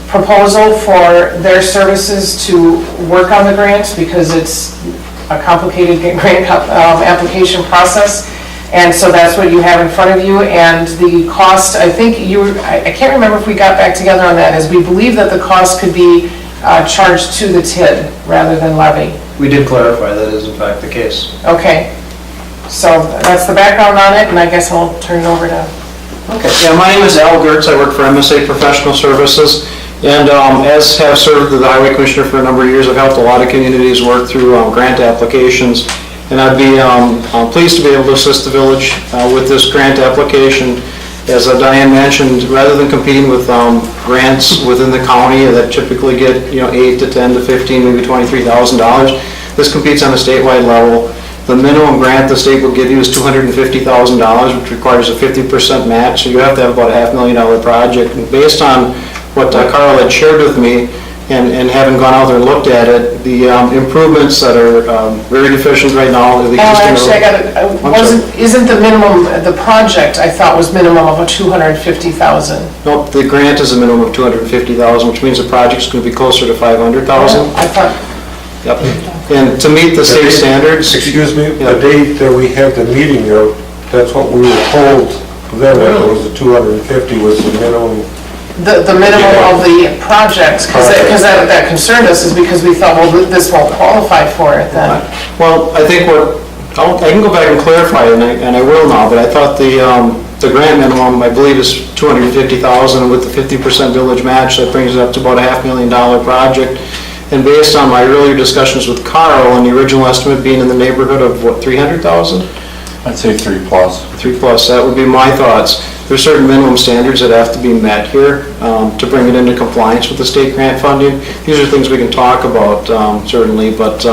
proposal for their services to work on the grant because it's a complicated grant application process. And so that's what you have in front of you. And the cost, I think I can't remember if we got back together on that, as we believe that the cost could be charged to the TID rather than levy. We did clarify that is in fact the case. Okay. So that's the background on it, and I guess I'll turn it over to... Okay, yeah, my name is Al Gertz, I work for MSA Professional Services, and as have served the Highway Commissioner for a number of years, I've helped a lot of communities work through grant applications, and I'd be pleased to be able to assist the village with this grant application. As Diane mentioned, rather than competing with grants within the county that typically get $8 to $10 to $15, maybe $23,000, this competes on a statewide level. The minimum grant the state will give you is $250,000, which requires a 50% match, so you have to have about a $500,000 project. And based on what Carl had shared with me, and having gone out there and looked at it, the improvements that are very deficient right now. Actually, isn't the minimum, the project I thought was minimum of a $250,000? Nope, the grant is a minimum of $250,000, which means the project's going to be closer to $500,000. I thought... Yep. And to meet the state standards... Excuse me, the date that we had the meeting, that's what we were told then, that it was the 250 was the minimum. The minimum of the project, because that concerned us, is because we thought, well, this won't qualify for it then. Well, I think I can go back and clarify it, and I will now, but I thought the grant minimum, I believe, is $250,000, and with the 50% village match, that brings it up to about a $500,000 project. And based on my earlier discussions with Carl, and the original estimate being in the neighborhood of, what, 300,000? I'd say 3 plus. 3 plus, that would be my thoughts. There's certain minimum standards that have to be met here to bring it into compliance with the state grant funding. These are things we can talk about, certainly, but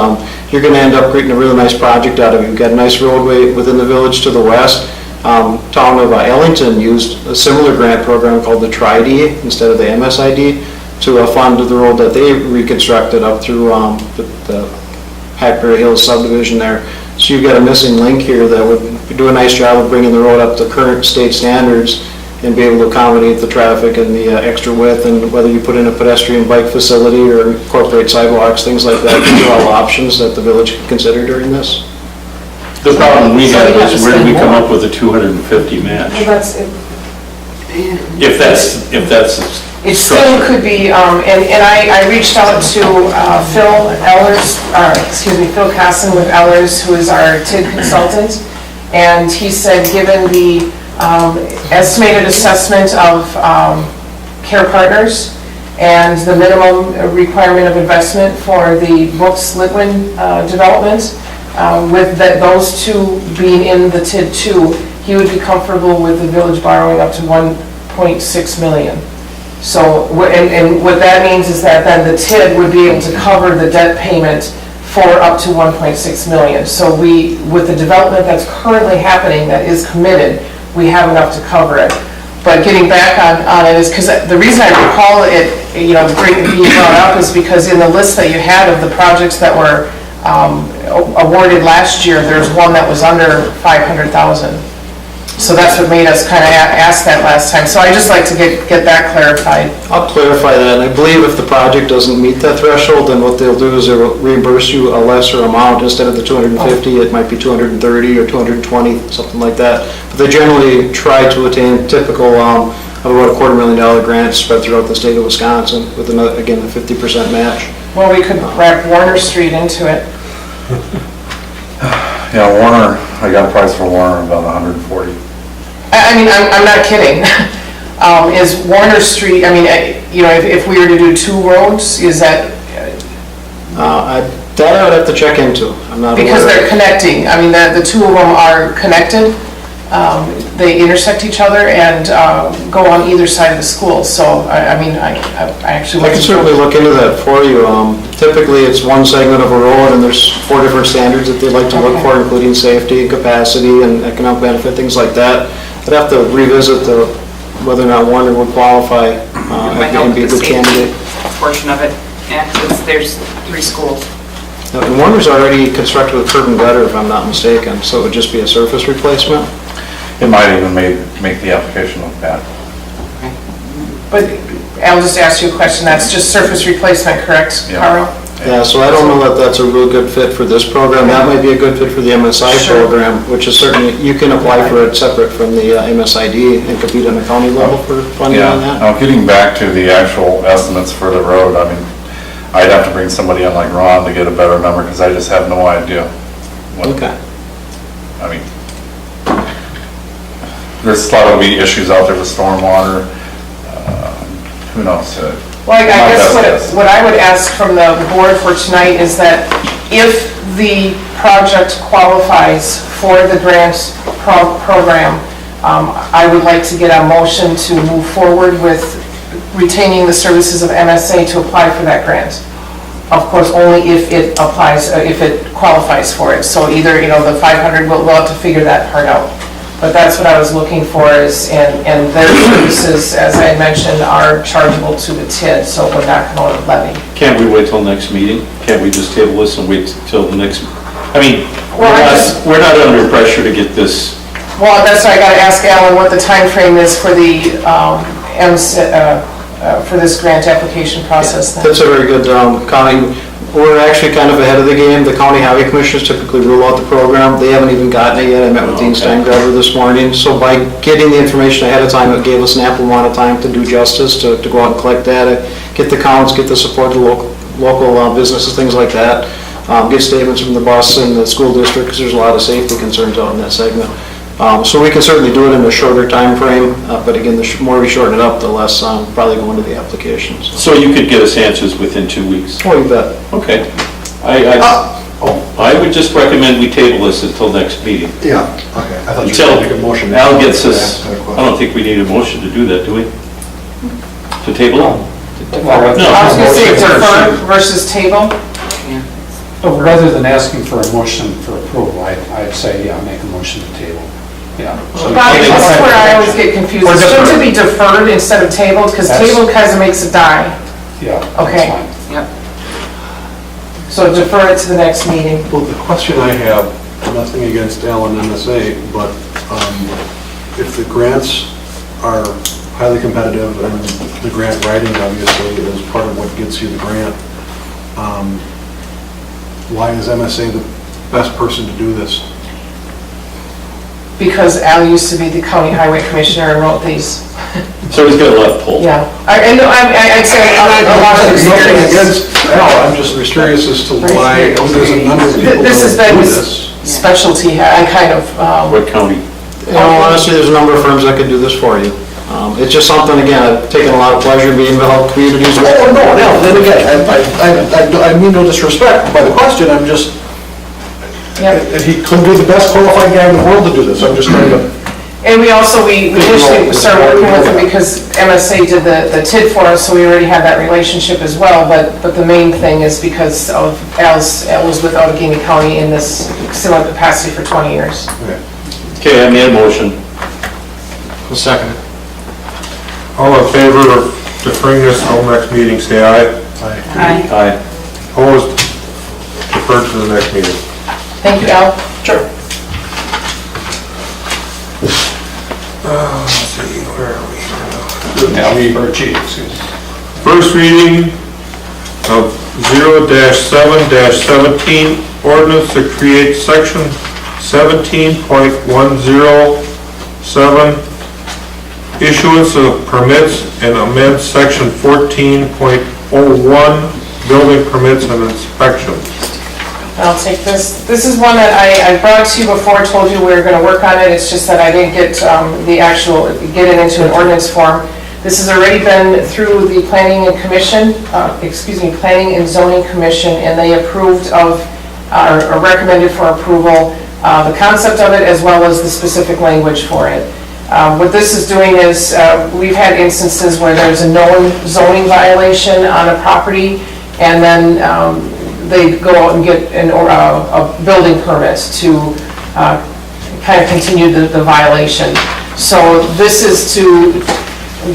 you're going to end up creating a really nice project out of it. You've got a nice roadway within the village to the west. town of Ellington used a similar grant program called the Tri-D instead of the MSID to fund the road that they reconstructed up through the Hackberry Hills subdivision there. So you've got a missing link here that would do a nice job of bringing the road up to current state standards and be able to accommodate the traffic and the extra width, and whether you put in a pedestrian bike facility or incorporate sidewalks, things like that. These are all options that the village can consider during this. The problem we have is where do we come up with a 250 match? If that's It still could be, and I reached out to Phil Casson with Ellers, who is our TID consultant, and he said, given the estimated assessment of Care Partners and the minimum requirement of investment for the Brooks Litwin development, with those two being in the TID 2, he would be comfortable with the village borrowing up to 1.6 million. So, and what that means is that then the TID would be able to cover the debt payment for up to 1.6 million. So with the development that's currently happening that is committed, we have enough to cover it. But getting back on it is because the reason I recall it, being brought up is because in the list that you had of the projects that were awarded last year, there's one that was under 500,000. So that's what made us kind of ask that last time. So I just like to get that clarified. I'll clarify that, and I believe if the project doesn't meet that threshold, then what they'll do is they'll reimburse you a lesser amount. Instead of the 250, it might be 230 or 220, something like that. But they generally try to attain typical of about $250,000 grant spread throughout the state of Wisconsin with, again, a 50% match. Well, we could wrap Warner Street into it. Yeah, Warner, I got a price for Warner about 140. I mean, I'm not kidding. Is Warner Street, I mean, if we were to do two roads, is that? That I would have to check into. I'm not aware. Because they're connecting. I mean, the two of them are connected. They intersect each other and go on either side of the school. So, I actually... I can certainly look into that for you. Typically, it's one segment of a road, and there's 4 different standards that they like to look for, including safety, capacity, and economic benefit, things like that. I'd have to revisit whether or not Warner would qualify and be a good candidate. Portion of it, yeah, because there's 3 schools. And Warner's already constructed with curb and gutter, if I'm not mistaken, so it would just be a surface replacement. It might even make the application look bad. But I'll just ask you a question. That's just surface replacement, correct, Carl? Yeah, so I don't know that that's a real good fit for this program. That might be a good fit for the MSI program, which is certainly, you can apply for it separate from the MSID and compete on a county level for funding on that. Now, getting back to the actual estimates for the road, I mean, I'd have to bring somebody in like Ron to get a better number, because I just have no idea. Okay. I mean, there's probably going to be issues out there with stormwater. Who knows? Well, I guess what I would ask from the board for tonight is that if the project qualifies for the grant program, I would like to get a motion to move forward with retaining the services of MSA to apply for that grant. Of course, only if it applies, if it qualifies for it. So either, the 500, we'll have to figure that part out. But that's what I was looking for is, and their services, as I mentioned, are chargeable to the TID, so we're not going to levy. Can't we wait till next meeting? Can't we just table this and wait till the next, Well, we're not under pressure to get this. Well, that's why I got to ask Alan what the time frame is for the, for this grant application process then. That's a very good comment. We're actually kind of ahead of the game. The county highway commissioners typically rule out the program. They haven't even gotten it yet. I met with Dean Steingraber this morning. So by getting the information ahead of time, it gave us an ample amount of time to do justice, to go out and collect data, get the counts, get the support of the local businesses, things like that, get statements from the bus and the school district, because there's a lot of safety concerns out in that segment. So we can certainly do it in a shorter time frame, but again, the more we shorten it up, the less probably go into the applications. So you could get us answers within 2 weeks? Oh, you bet. Okay. I would just recommend we table this until next meeting. Yeah, okay. I thought you Until could make a motion. Al gets us, I don't think we need a motion to do that, do we? To table it? I was going to say defer versus table. Rather than asking for a motion for approval, I'd say, make a motion to table. Bobby, that's where I always get confused. Or Shouldn't it deferred. be deferred instead of tabled? Because That's- tabled kind of makes it die. Yeah. Okay. Yep. So defer it to the next meeting. Well, the question I have, nothing against Allen MSA, but if the grants are highly competitive and the grant writing obviously is part of what gets you the grant, why is MSA the best person to do this? Because Al used to be the county highway commissioner and wrote these. So he's got a lot of pull. Yeah. I'd say a lot of Nothing experience. against Al, I'm just curious as to why there's a number of people This has that been do his this. specialty, I kind of, What county? You know, honestly, there's a number of firms that could do this for you. It's just something, again, I've taken a lot of pleasure in being able to help communities. Oh, no, then again, I mean no disrespect by the question, I'm just, and he couldn't be the best qualified guy in the world to do this, I'm just trying to. and we also, we initially started working with him because MSA did the TID for us, so we already had that relationship as well, but the main thing is because of Al was with Outagamie County in this similar capacity for 20 years. Okay, I made a motion. A second. All in favor of deferring this till next meeting, say aye. Aye. Aye. Opposed? Deferred to the next meeting. Thank you, Al. Sure. Let's see, where are we? First reading of 0-7-17 ordinance to create section 17.107 issuance of permits and amend section 14.01 building permits and inspections. I'll take this. This is one that I brought to you before, told you we were gonna work on it, it's just that I didn't get get it into an ordinance form. This has already been through the Planning and Zoning Commission, and they approved of, or recommended for approval, the concept of it as well as the specific language for it. What this is doing is, we've had instances where there's a known zoning violation on a property, and then they go out and get a building permit to kind of continue the violation. So this is to,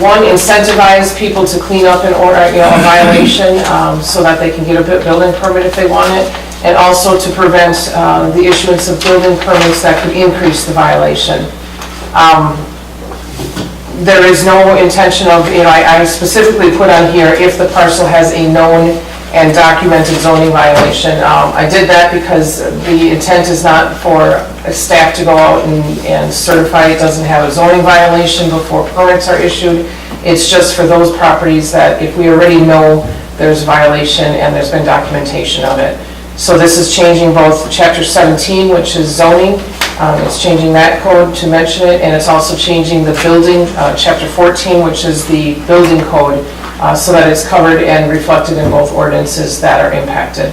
one, incentivize people to clean up a violation so that they can get a building permit if they want it, and also to prevent the issuance of building permits that could increase the violation. There is no intention of, I specifically put on here if the parcel has a known and documented zoning violation. I did that because the intent is not for staff to go out and certify it doesn't have a zoning violation before permits are issued. It's just for those properties that if we already know there's a violation and there's been documentation of it. So this is changing both Chapter 17, which is zoning, it's changing that code to mention it, and it's also changing the building, Chapter 14, which is the building code, so that it's covered and reflected in both ordinances that are impacted.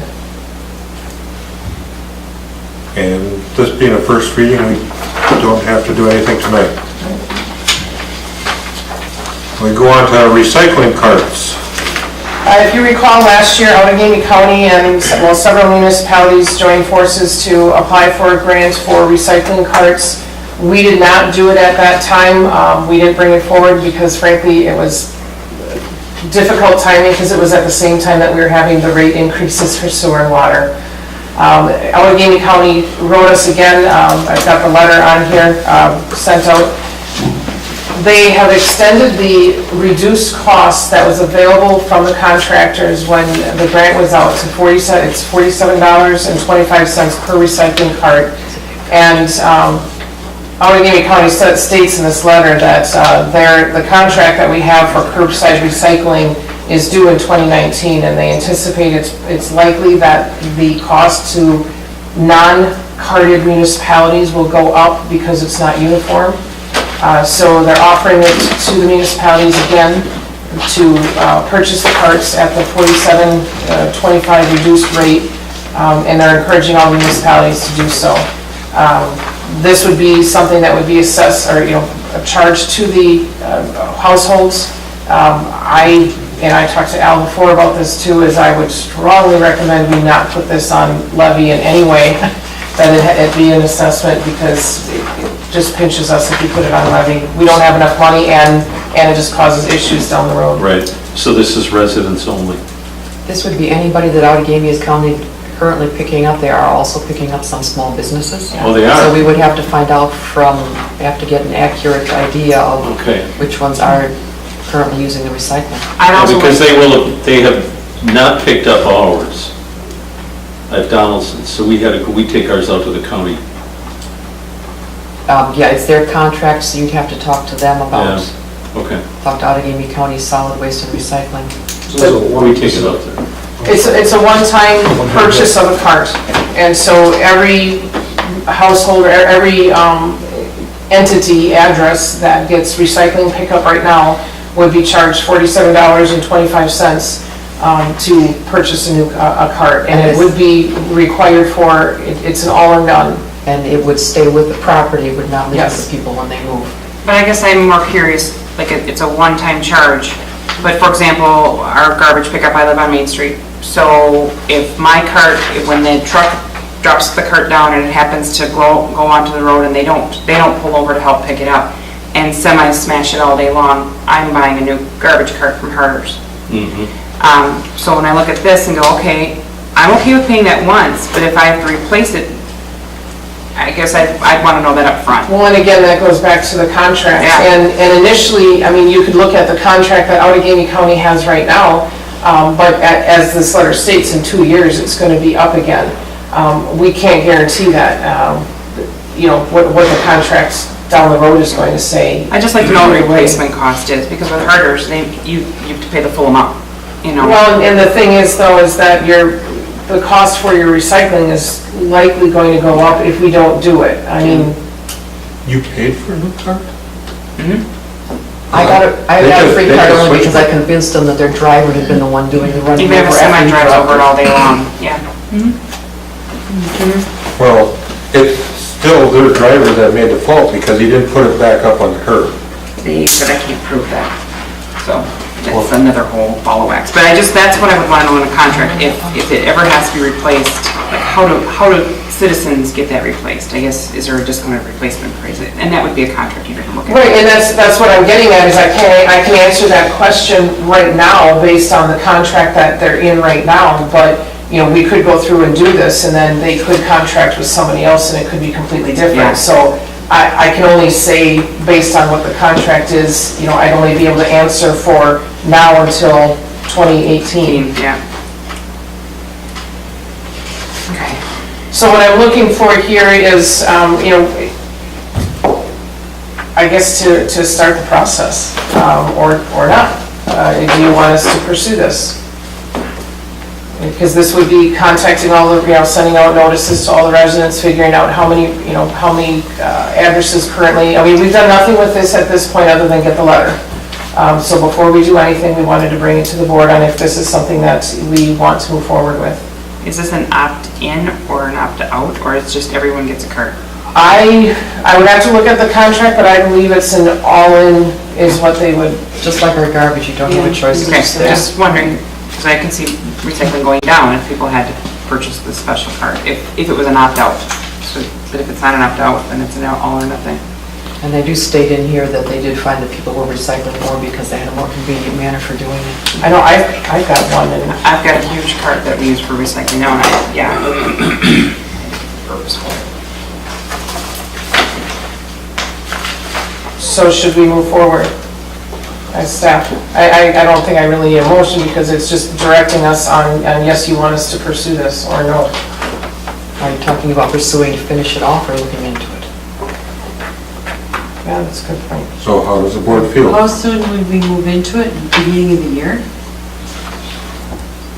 And this being a first reading, we don't have to do anything tonight. We go on to recycling carts. If you recall, last year, Outagamie County and several municipalities joined forces to apply for a grant for recycling carts. We did not do it at that time. We didn't bring it forward because frankly, it was difficult timing because it was at the same time that we were having the rate increases for sewer and water. Outagamie County wrote us again. I've got the letter on here sent out. They have extended the reduced cost that was available from the contractors when the grant was out to it's $47.25 per recycling cart. And Outagamie County states in this letter that the contract that we have for curbside recycling is due in 2019, and they anticipate it's likely that the cost to non-carded municipalities will go up because it's not uniform. So they're offering it to the municipalities again to purchase the carts at the $47.25 reduced rate, and they're encouraging all the municipalities to do so. This would be something that would be assessed or charged to the households. I talked to Al before about this too, is I would strongly recommend we not put this on levy in any way, that it be an assessment, because just pinches us if we put it on levy. We don't have enough money, and it just causes issues down the road. Right, so this is residents only. This would be anybody that Outagamie is County currently picking up. They are also picking up some small businesses. Oh, they are? So we would have to find out have to get an accurate idea of Okay. which ones are currently using the recycling. I'd also, Because they have not picked up ours at Donaldson's, so we take ours out to the county. Yeah, it's their contract, so you'd have to talk to them about, Yeah. Okay, talk to Outagamie County Solid Waste and Recycling. we take it out there. It's a one-time purchase of a cart, and so every household, or every entity address that gets recycling pickup right now would be charged $47.25 to purchase a cart, and it would be required for, it's an all or none. And it would stay with the property, it would not leave Yes. the people when they move. but I guess I'm more curious, like, it's a one-time charge, but for example, our garbage pickup, I live on Main Street, so if my cart, when the truck drops the cart down and it happens to go onto the road and they don't pull over to help pick it up, and semis smash it all day long, I'm buying a new garbage cart from Harder's. So when I look at this and go, okay, I'm okay with paying that once, but if I have to replace it, I guess I'd want to know that up front. Well, and again, that goes back to the contract. Yeah. And initially, I mean, you could look at the contract that Outagamie County has right now, but as this letter states, in 2 years, it's going to be up again. We can't guarantee that, what the contracts down the road is going to say. I'd just like to know what the replacement cost is, because with Harder's, you have to pay the full amount, Well, and the thing is, though, is that the cost for your recycling is likely going to go up if we don't do it. I mean, You paid for a new cart? I got a free They card just only switch because I convinced them that their driver had been the one doing the running. Even if a over semi after he drives dropped over it all day long, yeah. Well, it's still their driver that made the fault because he didn't put it back up on the curb. But I can't prove that, so that's another whole ball of wax. But that's what I would want to know in a contract, if it ever has to be replaced, like how do citizens get that replaced? I guess, is there a discounted replacement price? And that would be a contract you'd have to look at. right, and that's what I'm getting at, is I can answer that question right now based on the contract that they're in right now, but, we could go through and do this, and then they could contract with somebody else, and it could be completely Yeah. different. So I can only say, based on what the contract is, I'd only be able to answer for now until 2018. Yeah. Okay. So what I'm looking for here is, I guess to start the process, or not. Do you want us to pursue this? Because this would be contacting all the, sending out notices to all the residents, figuring out how many addresses currently, we've done nothing with this at this point other than get the letter. So before we do anything, we wanted to bring it to the board on if this is something that we want to move forward with. Is this an opt-in or an opt-out, or it's just everyone gets a cart? I would have to look at the contract, but I believe it's an all-in is what they would. Just like our garbage, you don't have a choice. Okay, just wondering, because I can see recycling going down if people had to purchase the special cart, if it was an opt-out. But if it's not an opt-out, then it's an all or nothing. And they do state in here that they did find that people were recycling more because they had a more convenient manner for doing it. I know, I've got one, and I've got a huge cart that we use for recycling now, and purposeful. so should we move forward as staff? I don't think I really need a motion because it's just directing us on yes, you want us to pursue this, or no. Are you talking about pursuing to finish it off or looking into it? Yeah, that's a good point. So how does the board feel? How soon would we move into it? Beginning of the year?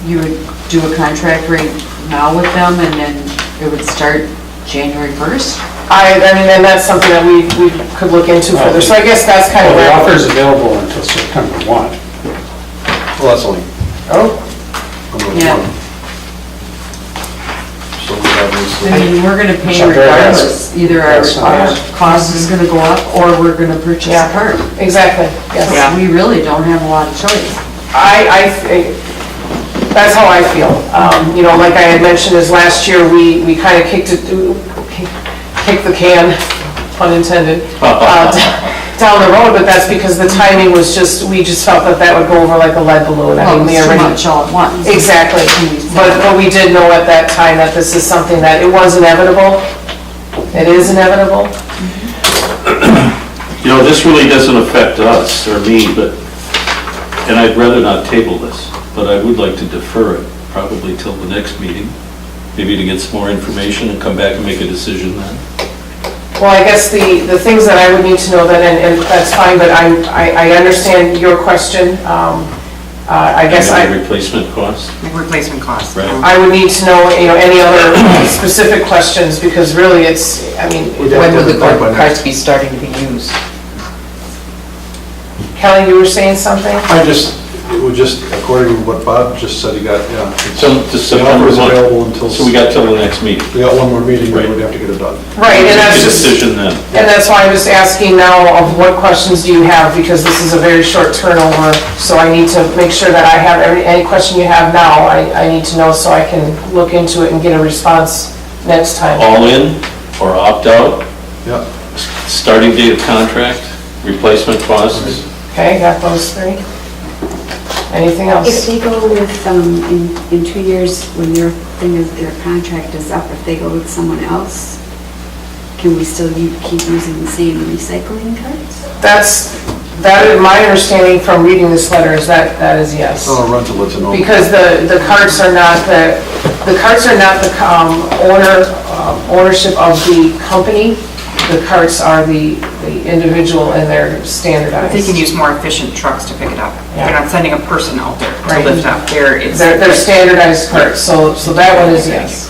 You would do a contract right now with them and then it would start January 1st? I mean, and that's something that we could look into further, so I guess that's kind of Well, the where. offer is available until September 1. Well, that's only Oh, Yeah. one. So we have this. I mean, we're gonna pay Something regardless. Either our that's not- cost is gonna go up or we're gonna purchase Yeah. a cart. exactly, yes. Yeah. We really don't have a lot of choice. That's how I feel. Like I had mentioned, is last year, we kind of kicked the can, pun intended, down the road, but that's because the timing was just, we just felt that that would go over like a lead balloon. I mean, they Too already. much all at once. Exactly, but we did know at that time that this is something that, it was inevitable. It is inevitable. You know, this really doesn't affect us or me, and I'd rather not table this, but I would like to defer it, probably till the next meeting, maybe to get some more information and come back and make a decision then. Well, I guess the things that I would need to know then, and that's fine, but I understand your question. I guess And the replacement cost? Replacement cost. Right. I would need to know, any other specific questions, because really it's, I mean, When will the carts be starting to be used? Kelly, you were saying something? It would just, according to what Bob just said, he got, yeah. So, to The September offer is 1. available until. So we got till the next meeting. We got one more meeting, Right. we would have to get it done. Right, and that's Make a just, decision then. and that's why I'm just asking now of what questions do you have, because this is a very short turnover, so I need to make sure that I have any question you have now, I need to know so I can look into it and get a response next time. All in or opt out, Yeah. starting date of contract, replacement costs. Okay, got those three? Anything If else? they go with, in 2 years, when their thing is, their contract is up, if they go with someone else, can we still keep using the same recycling carts? That is my understanding from reading this letter, is that is yes. Oh, rental, it's an old. Because the carts are not the ownership of the company. The carts are the individual and they're standardized. They can use more efficient trucks to pick it up. Yeah. You're not sending a person out there to Right. lift up. They're standardized carts, so that one is yes.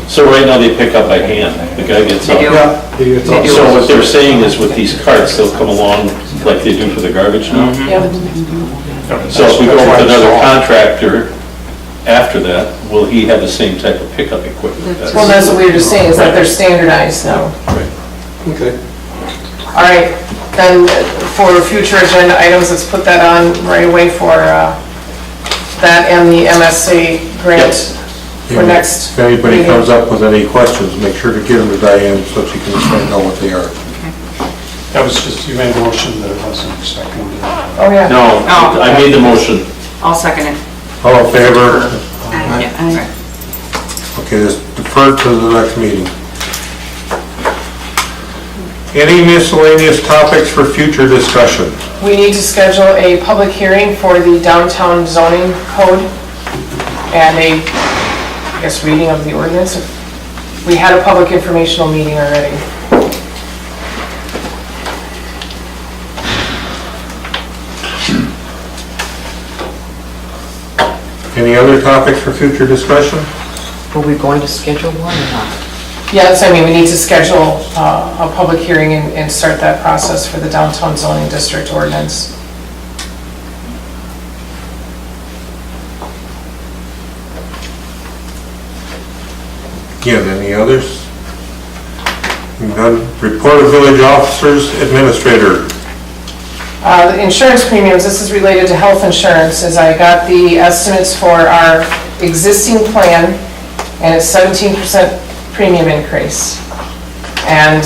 So right now they pick up by hand, the guy gets They up. do. Yeah, he gets all- So what they're saying is with these carts, they'll come along like they do for the garbage now. Yep. So if we go with another contractor after that, will he have the same type of pickup equipment? Well, that's what we were just saying, is that they're standardized now. Okay. All right, then for future agenda items, let's put that on right away for that and the MSA grant for next. If anybody meeting. comes up with any questions, make sure to give them to Diane so she can find out what they are. That was just, you made a motion that it wasn't seconded. Oh, yeah. No, I made the motion. I'll second it. All in favor? Yeah, I- right. Okay, this deferred to the next meeting. Any miscellaneous topics for future discussion? We need to schedule a public hearing for the downtown zoning code and I guess, reading of the ordinance. We had a public informational meeting already. Any other topics for future discussion? Were we going to schedule one or not? Yes, I mean, we need to schedule a public hearing and start that process for the downtown zoning district ordinance. Again, any others? None. Report of village officers, administrator. The insurance premiums, this is related to health insurance, as I got the estimates for our existing plan, and it's 17% premium increase. And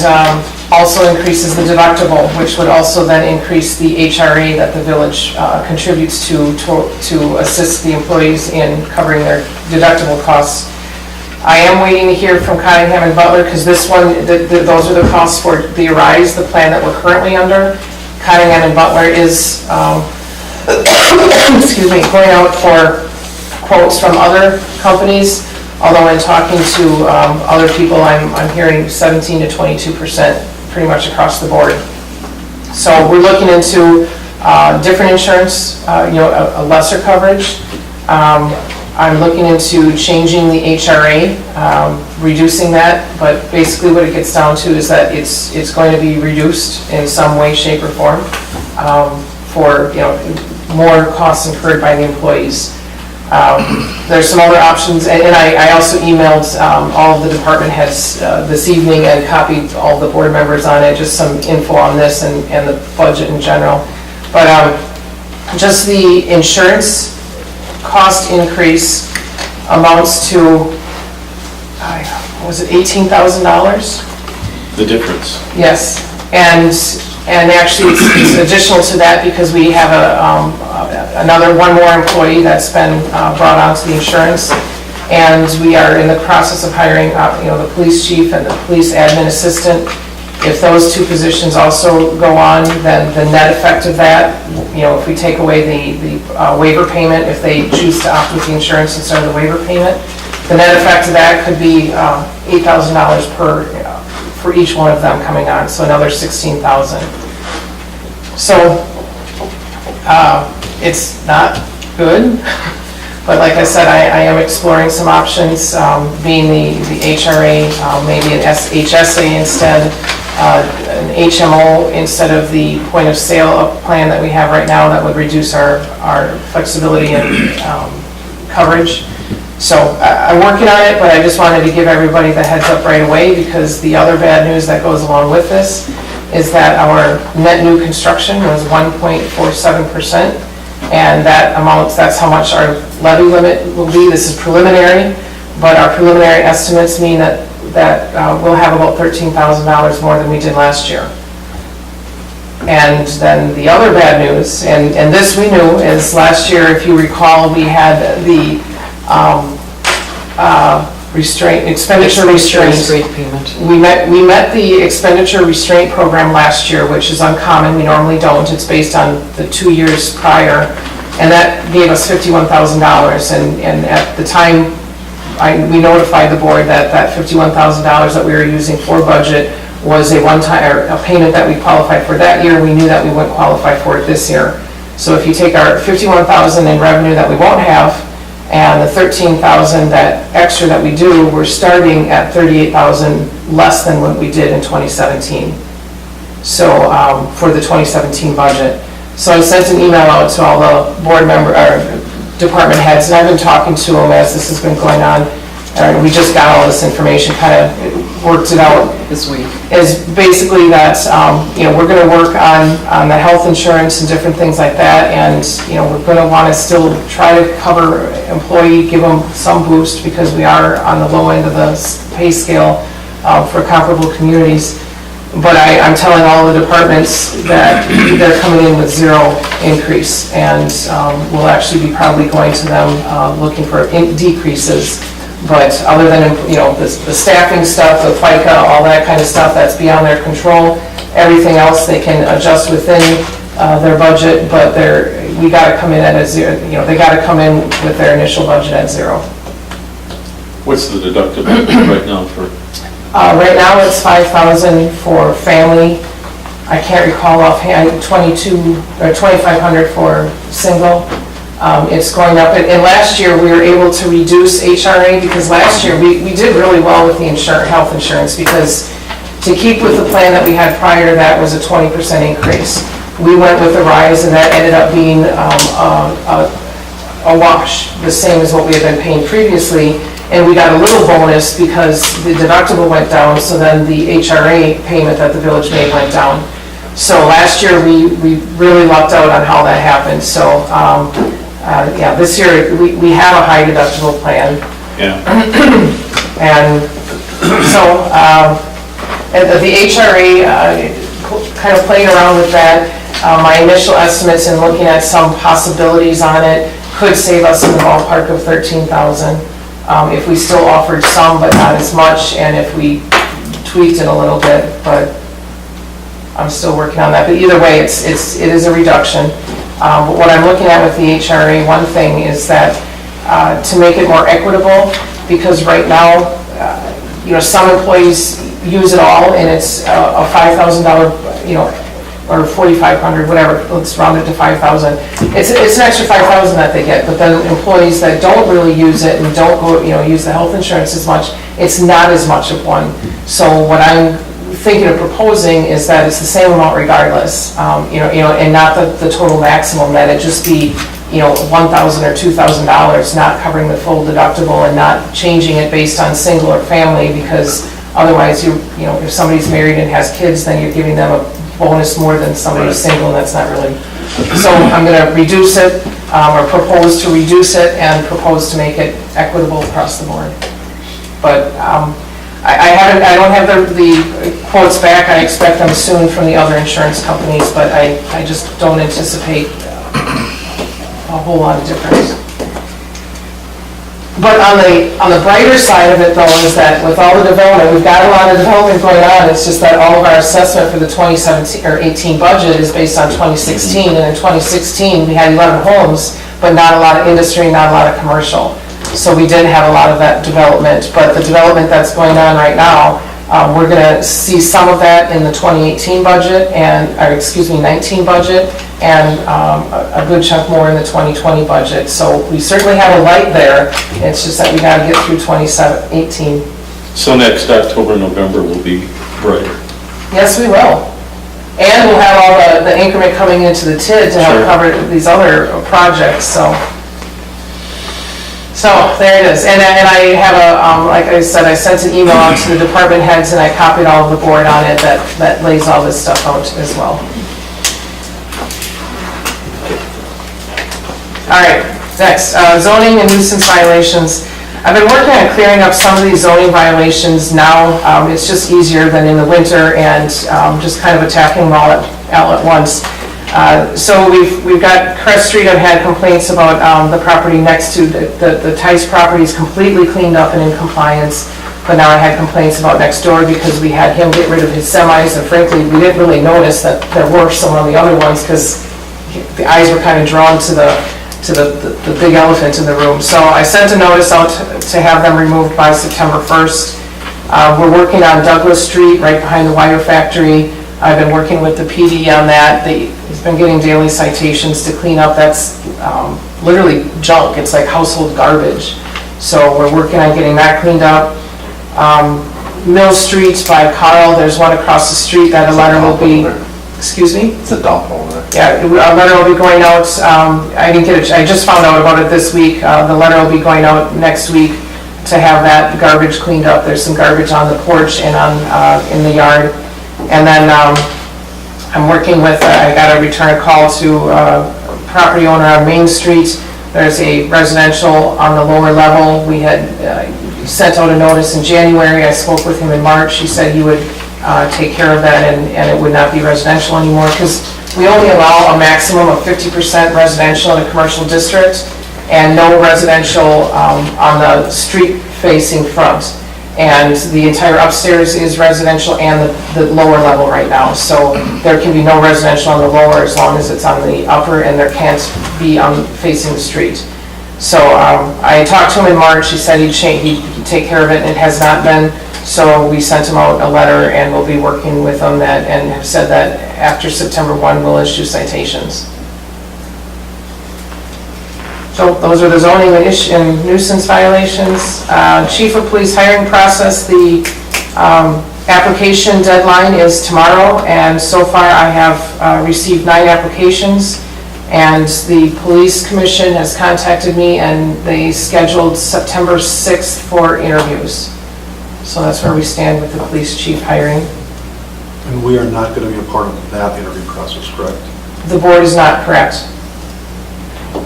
also increases the deductible, which would also then increase the HRA that the village contributes to assist the employees in covering their deductible costs. I am waiting to hear from Cottingham and Butler, because this one, those are the costs for the Arise, the plan that we're currently under. Cottingham and Butler is, excuse me, going out for quotes from other companies, although in talking to other people, I'm hearing 17 to 22% pretty much across the board. So we're looking into different insurance, a lesser coverage. I'm looking into changing the HRA, reducing that, but basically what it gets down to is that it's going to be reduced in some way, shape, or form for, more costs incurred by the employees. There's some other options, and I also emailed all of the department heads this evening and copied all the board members on it, just some info on this and the budget in general. But just the insurance cost increase amounts to, was it $18,000? the difference. Yes, and actually it's additional to that because we have one more employee that's been brought onto the insurance. And we are in the process of hiring, the police chief and the police admin assistant. If those two positions also go on, then the net effect of that, if we take away the waiver payment, if they choose to opt with the insurance instead of the waiver payment, the net effect of that could be $8,000 for each one of them coming on, so another $16,000. So it's not good. But like I said, I am exploring some options, being the HRA, maybe an HSA instead, an HMO instead of the point of sale plan that we have right now that would reduce our flexibility and coverage. So I'm working on it, but I just wanted to give everybody the heads up right away because the other bad news that goes along with this is that our net new construction was 1.47%. And that's how much our levy limit will be. This is preliminary, but our preliminary estimates mean that we'll have about $13,000 more than we did last year. And then the other bad news, and this we knew, is last year, if you recall, we had the expenditure restraint payment. We met the expenditure restraint program last year, which is uncommon. We normally don't. It's based on the 2 years prior, and that gave us $51,000. And at the time, we notified the board that $51,000 that we were using for budget was a one-time a payment that we qualified for that year. We knew that we wouldn't qualify for it this year. So if you take our $51,000 in revenue that we won't have, and the $13,000 that extra that we do, we're starting at $38,000 less than what we did in 2017. So for the 2017 budget. So I sent an email out to all the board member or department heads, and I've been talking to them as this has been going on. We just got all this information, kind of worked it out This week. is basically that, we're going to work on the health insurance and different things like that, and, we're going to want to still try to cover employee, give them some boost, because we are on the low end of the pay scale for comparable communities. But I'm telling all the departments that they're coming in with zero increase, and we'll actually be probably going to them looking for decreases. But other than, the staffing stuff, the FICA, all that kind of stuff, that's beyond their control. Everything else they can adjust within their budget, but we gotta come in at a zero, they gotta come in with their initial budget at zero. What's the deductible right now for? Right now it's $5,000 for family. I can't recall offhand, 2,500 for single. It's going up, and last year we were able to reduce HRA because last year we did really well with the health insurance, because to keep with the plan that we had prior to that was a 20% increase. We went with a rise, and that ended up being a wash, the same as what we had been paying previously, and we got a little bonus because the deductible went down, so then the HRA payment that the village made went down. So last year we really lucked out on how that happened. So this year we have a high deductible plan. Yeah. And so the HRA, kind of playing around with that, my initial estimates and looking at some possibilities on it could save us in the ballpark of $13,000 if we still offered some but not as much, and if we tweaked it a little bit, but I'm still working on that. But either way, it is a reduction. But what I'm looking at with the HRA, one thing is that to make it more equitable, because right now, some employees use it all, and it's a $5,000, or $4,500, whatever, let's round it to $5,000. It's an extra $5,000 that they get, but then employees that don't really use it and don't go, use the health insurance as much, it's not as much of one. So what I'm thinking of proposing is that it's the same amount regardless, and not the total maximum, that it just be, $1,000 or $2,000, not covering the full deductible and not changing it based on single or family, because otherwise if somebody's married and has kids, then you're giving them a bonus more than somebody who's single, and that's not really. So I'm going to reduce it, or propose to reduce it, and propose to make it equitable across the board. But I don't have the quotes back. I expect them soon from the other insurance companies, but I just don't anticipate a whole lot of difference. But on the brighter side of it though, is that with all the development, we've got a lot of development going on, it's just that all of our assessment for the 2017 or 18 budget is based on 2016, and in 2016, we had 11 homes, but not a lot of industry, not a lot of commercial. So we did have a lot of that development, but the development that's going on right now, we're gonna see some of that in the 2018 budget and, or excuse me, 19 budget, and a good chunk more in the 2020 budget. So we certainly have a light there, it's just that we gotta get through 2018. So next October, November will be brighter. Yes, we will. And we'll have all the increment coming into the TID to help Sure. cover these other projects, so. So, there it is. And I have like I said, I sent an email out to the department heads and I copied all of the board on it that lays all this stuff out as well. All right, next, zoning and nuisance violations. I've been working on clearing up some of these zoning violations now. It's just easier than in the winter and just kind of attacking them all at once. So we've got Crest Street. I've had complaints about the property next to the Tice property is completely cleaned up and in compliance. But now I had complaints about next door because we had him get rid of his semis, and frankly, we didn't really notice that there were some of the other ones because the eyes were kind of drawn to the big elephant in the room. So I sent a notice out to have them removed by September 1st. We're working on Douglas Street, right behind the wire factory. I've been working with the PD on that. He's been getting daily citations to clean up. That's literally junk. It's like household garbage. So we're working on getting that cleaned up. Mill Street by Carl, there's one across the street that a letter will be, excuse me? It's a dump over there. Yeah, a letter will be going out. I didn't get it, I just found out about it this week. The letter will be going out next week to have that garbage cleaned up. There's some garbage on the porch and in the yard. And then I'm working with, I got to return a call to a property owner on Main Street. There's a residential on the lower level. We had sent out a notice in January. I spoke with him in March. He said he would take care of that and it would not be residential anymore because we only allow a maximum of 50% residential in a commercial district and no residential on the street facing front. And the entire upstairs is residential and the lower level right now. So there can be no residential on the lower as long as it's on the upper, and there can't be on facing the street. So I talked to him in March. He said he'd take care of it, and it has not been. So we sent him out a letter, and we'll be working with him and have said that after September 1, we'll issue citations. So those are the zoning and nuisance violations. Chief of Police hiring process, the application deadline is tomorrow, and so far I have received 9 applications, and the police commission has contacted me and they scheduled September 6th for interviews. So that's where we stand with the police chief hiring. And we are not going to be a part of that interview process, correct? The board is not, correct.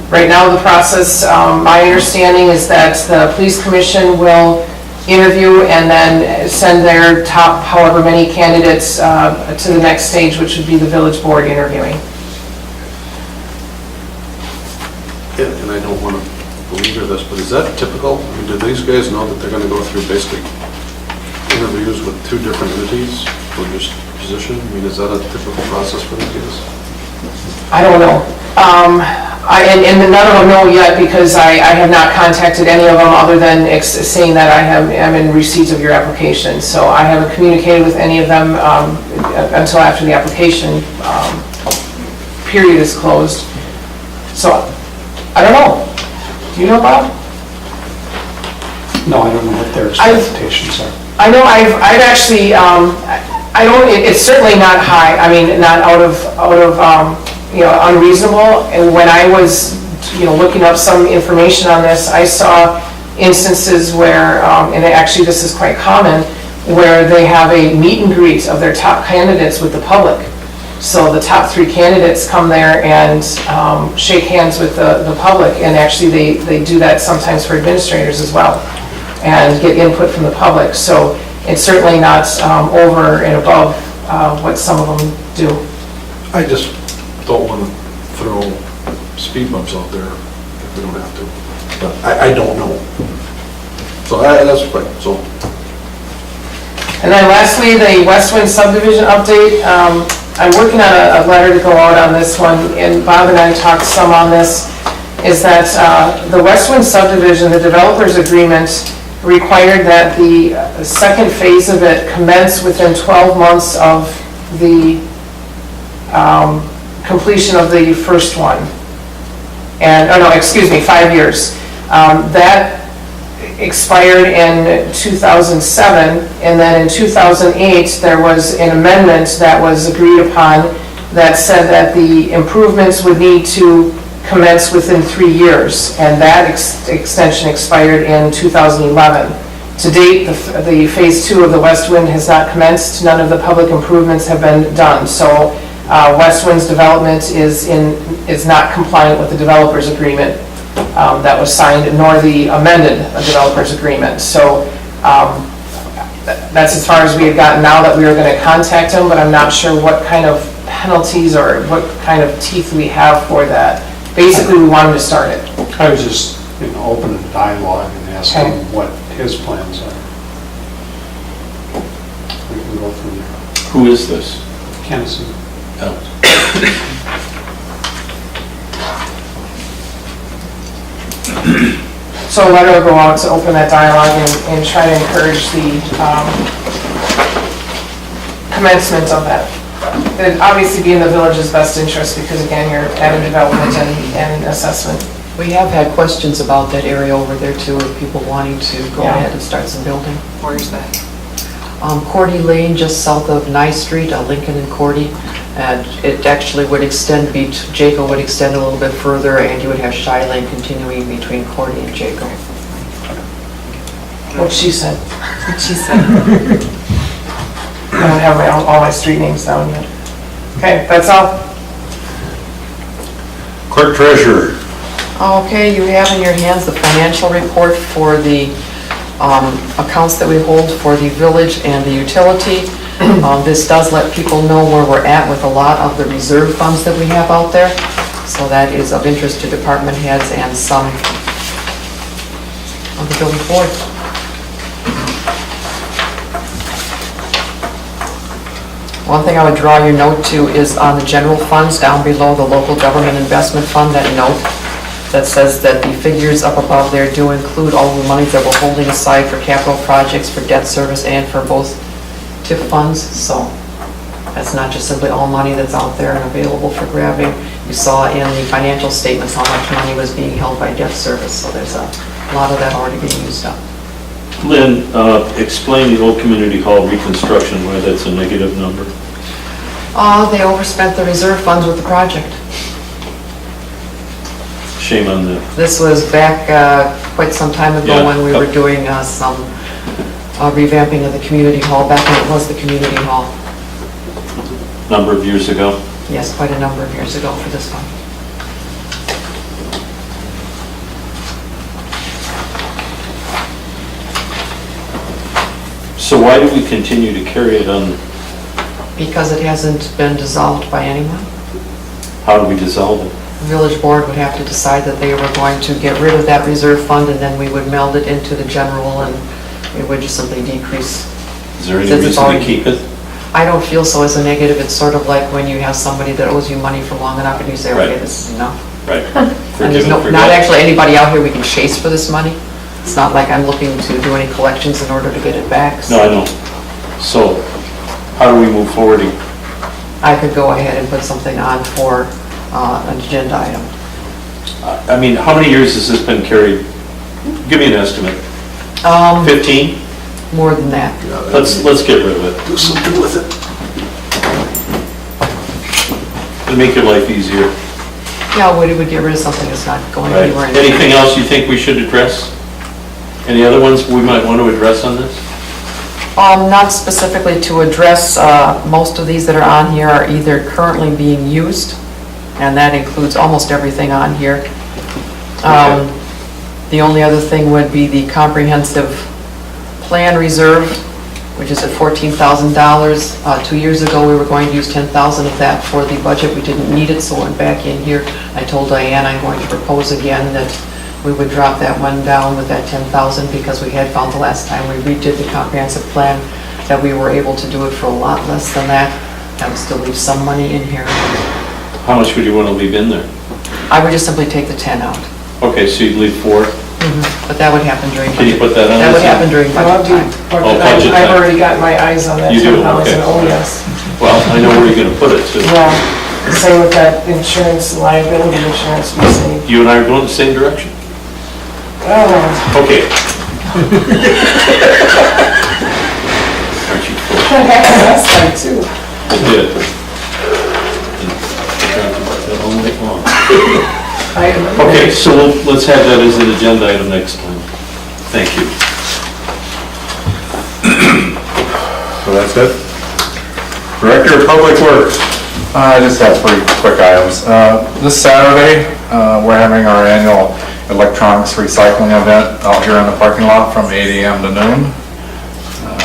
Right now, the process, my understanding is that the police commission will interview and then send their top however many candidates to the next stage, which would be the village board interviewing. And I don't want to belabor this, but is that typical? I mean, do these guys know that they're going to go through basically interviews with 2 different entities for this position? I mean, is that a typical process for these guys? I don't know. And none of them know yet because I have not contacted any of them other than saying that I'm in receipt of your application. So I haven't communicated with any of them until after the application period is closed. So I don't know. Do you know, Bob? No, I don't know what their expectations are. I know I've actually, I don't, it's certainly not high. I mean, not out of unreasonable. And when I was, looking up some information on this, I saw instances where, and actually this is quite common, where they have a meet and greet of their top candidates with the public. So the top 3 candidates come there and shake hands with the public, and actually they do that sometimes for administrators as well, and get input from the public. So it's certainly not over and above what some of them do. I just don't want to throw speed bumps out there if we don't have to. But I don't know. So that's right, so. And then lastly, the West Wind subdivision update. I'm working on a letter to go out on this one, and Bob and I talked some on this, is that the West Wind subdivision, the developer's agreement required that the second phase of it commence within 12 months of the completion of the first one. And, oh no, excuse me, 5 years. That expired in 2007, and then in 2008, there was an amendment that was agreed upon that said that the improvements would need to commence within 3 years, and that extension expired in 2011. To date, the phase 2 of the West Wind has not commenced. None of the public improvements have been done. So West Wind's development is not compliant with the developer's agreement that was signed, nor the amended developer's agreement. So that's as far as we have gotten now, that we are going to contact them, but I'm not sure what kind of penalties or what kind of teeth we have for that. Basically, we want him to start it. I was just, open a dialogue and ask him what his plans are. We can go from there. Who is this? Kennison. So a letter will go out to open that dialogue and try to encourage the commencement of that. It'd obviously be in the village's best interest, because again, you're adding development and assessment. We have had questions about that area over there too, of people wanting to go Yeah. ahead and start some building. Where's that? Cordy Lane, just south of Nye Street, Lincoln and Cordy. And it actually would extend, Jaco would extend a little bit further, and you would have Shy Lane continuing between Cordy and Jaco. What she said. What she said. I don't have all my street names down yet. Okay, that's all. Clerk treasurer. Okay, you have in your hands the financial report for the accounts that we hold for the village and the utility. This does let people know where we're at with a lot of the reserve funds that we have out there. So that is of interest to department heads and some of the village board. One thing I would draw your note to is on the general funds down below the local government investment fund, that note that says that the figures up above there do include all the money that we're holding aside for capital projects, for debt service, and for both TIF funds. So that's not just simply all money that's out there and available for grabbing. You saw in the financial statements how much money was being held by debt service, so there's a lot of that already being used up. Lynn, explain the old community hall reconstruction, why that's a negative number. They overspent the reserve funds with the project. Shame on them. This was back quite some time ago Yeah. when we were doing some revamping of the community hall, back when it was the community hall. Number of years ago. Yes, quite a number of years ago for this one. So why do we continue to carry it on? Because it hasn't been dissolved by anyone. How do we dissolve it? The village board would have to decide that they were going to get rid of that reserve fund, and then we would meld it into the general, and it would just simply decrease. Is there any Since it's reason to already- keep it? I don't feel so as a negative. It's sort of like when you have somebody that owes you money for long enough and you say, okay, Right. this is enough. Right. And there's Forgive and not forget. actually anybody out here we can chase for this money. It's not like I'm looking to do any collections in order to get it back. so No, I know. So how do we move forward? I could go ahead and put something on for an agenda item. I mean, how many years has this been carried? Give me an estimate. 15? More than that. Let's get rid of it. Do something with it. It'll make your life easier. Yeah, we would get rid of something that's not going Right. anywhere. Anything else you think we should address? Any other ones we might want to address on this? Not specifically to address, most of these that are on here are either currently being used, and that includes almost everything on here. Okay. The only other thing would be the comprehensive plan reserve, which is at $14,000. 2 years ago, we were going to use 10,000 of that for the budget. We didn't need it, so I went back in here. I told Diane I'm going to propose again that we would drop that one down with that 10,000 because we had found the last time we redid the comprehensive plan that we were able to do it for a lot less than that. I would still leave some money in here. How much would you want to leave in there? I would just simply take the 10 out. Okay, so you'd leave 4. But that would happen during Can you budget. put that on? That would happen during Well, budget time. Oh, budget I've time. already got my eyes on that You do? 10,000, Okay. oh, yes. Well, I know where you're going to put it, too. Yeah, same with that insurance, liability insurance we saved. You and I are going the same direction? Oh, Okay. Aren't you full? that's like too. I did. Talked about that all night long. Okay, so let's have that as an agenda item next time. Thank you. So that's it? Director of Public Works. I just have 3 quick items. This Saturday, we're having our annual electronics recycling event out here in the parking lot from 8 a.m. to noon.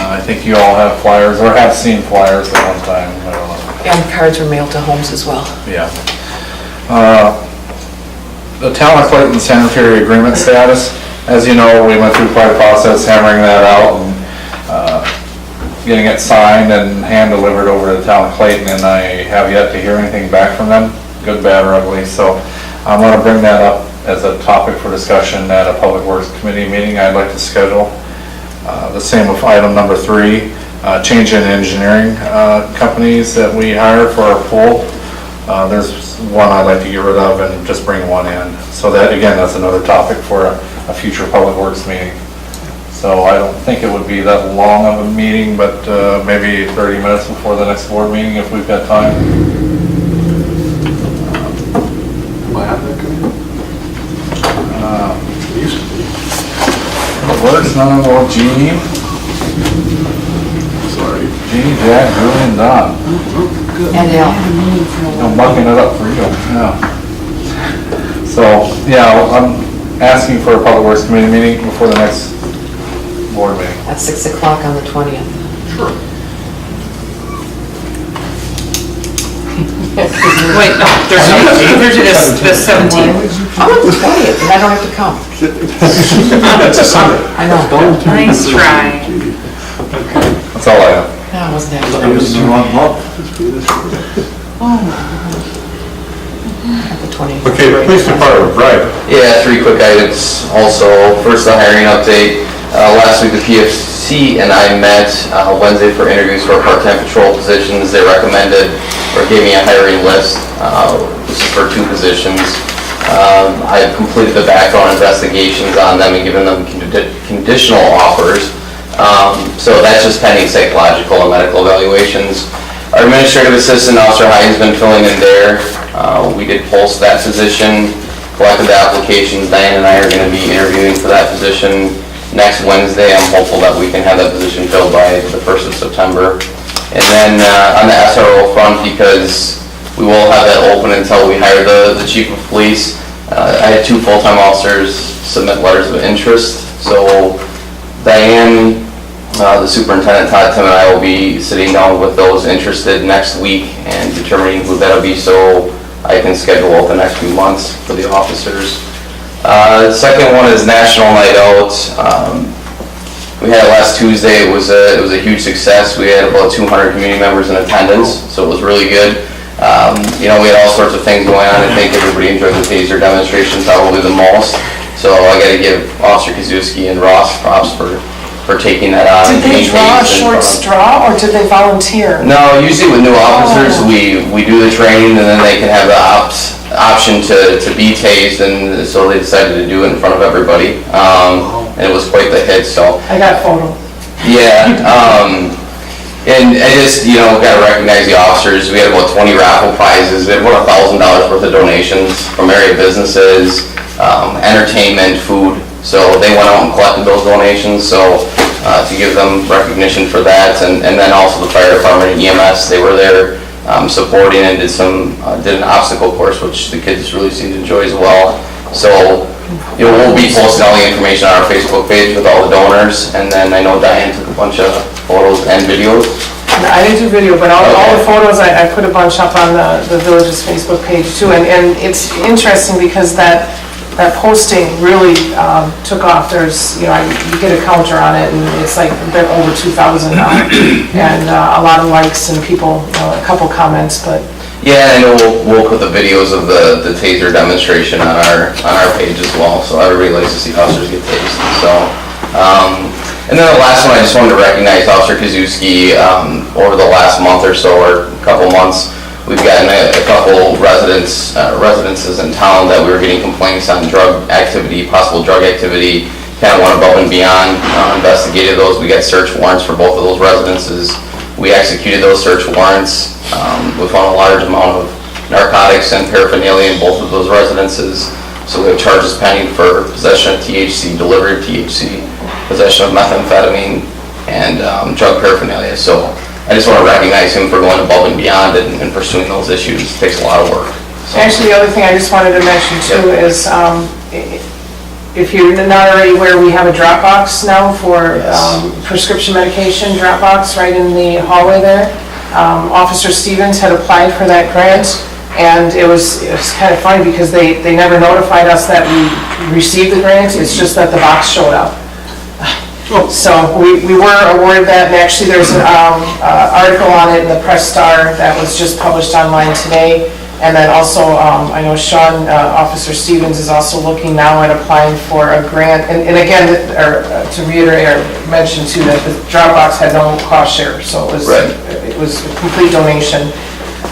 I think you all have flyers, or have seen flyers at one time, I don't know. And cards were mailed to homes as well. Yeah. The Town of Clayton sanitary agreement status, as you know, we went through quite a process hammering that out and getting it signed and hand-delivered over to the Town of Clayton, and I have yet to hear anything back from them, good, bad, or ugly. So I'm going to bring that up as a topic for discussion at a Public Works Committee meeting I'd like to schedule. The same with item number 3, change in engineering companies that we hire for our pool. There's one I'd like to get rid of and just bring one in. So that, again, that's another topic for a future Public Works meeting. So I don't think it would be that long of a meeting, but maybe 30 minutes before the next board meeting if we've got time. Am I on that committee? It used to be. Public Works, no, well, Jeannie, Sorry. Jack, Julie, and Don. And Al. I'm bucking it up for you, yeah. So, yeah, I'm asking for a Public Works Committee meeting before the next board meeting. At 6 o'clock on the 20th. Wait, no, there's the 17th. I'm at the 20th, and I don't have to come. It's a Sunday. I know. Nice try. That's all I have. No, I wasn't It actually. was too long. Just be this way. At the 20th. Okay, Police Department, Brian. Yeah, 3 quick items also. First, the hiring update. Last week, the PFC and I met Wednesday for interviews for part-time patrol positions. They recommended or gave me a hiring list. This is for 2 positions. I have completed the background investigations on them and given them conditional offers. So that's just pending psychological and medical evaluations. Our administrative assistant, Officer Hines, been filling in there. We did post that position, collected the applications. Diane and I are going to be interviewing for that position next Wednesday. I'm hopeful that we can have that position filled by the 1st of September. And then on the SRO front, because we will have that open until we hire the chief of police, I had 2 full-time officers submit letters of interest. So Diane, the superintendent, Todd, Tim, and I will be sitting down with those interested next week and determining who that'll be so I can schedule out the next few months for the officers. The second one is National Night Out. We had it last Tuesday. It was a huge success. We had about 200 community members in attendance, so it was really good. We had all sorts of things going on. I think everybody enjoyed the taser demonstration probably the most. So I got to give Officer Kazuski and Ross props for taking that on. Did they draw a short straw, or did they volunteer? No, usually with new officers, we do the training and then they can have the option to be tased, and so they decided to do it in front of everybody. And it was quite the hit, so. I got a photo. Yeah, and I just, got to recognize the officers. We had about 20 raffle prizes. We had about $1,000 worth of donations from area businesses, entertainment, food. So they went out and collected those donations, so to give them recognition for that. And then also the fire department and EMS, they were there supporting and did an obstacle course, which the kids really seemed to enjoy as well. So We'll be posting all the information on our Facebook page with all the donors, and then I know Diane took a bunch of photos and videos. I didn't do video, but all the photos, I put a bunch up on the village's Facebook page too, and it's interesting because that posting really took off. There's, you get a counter on it, and it's like a bit over 2,000 now, and a lot of likes and people, a couple comments, but. Yeah, I know we'll put the videos of the taser demonstration on our page as well, so everybody likes to see officers get tased, so. And then the last one, I just wanted to recognize Officer Kazuski. Over the last month or so, or a couple months, we've gotten a couple residences in town that we were getting complaints on drug activity, possible drug activity, kind of went above and beyond, investigated those. We got search warrants for both of those residences. We executed those search warrants. We found a large amount of narcotics and paraphernalia in both of those residences. So we have charges pending for possession of THC, delivery of THC, possession of methamphetamine, and drug paraphernalia. So I just want to recognize him for going above and beyond and pursuing those issues. It takes a lot of work. So. Actually, the other thing I just wanted to mention too is, if you're not already aware, we have a drop box now for prescription medication drop box right in the hallway there. Officer Stevens had applied for that grant, and it was kind of funny because they never notified us that we received the grant. It's just that the box showed up. So we were awarded that, and actually there's an article on it in the Press Star that was just published online today. And then also, I know Sean, Officer Stevens is also looking now at applying for a grant. And again, to reiterate or mention too, that the Dropbox had no cost share, so it was a complete donation.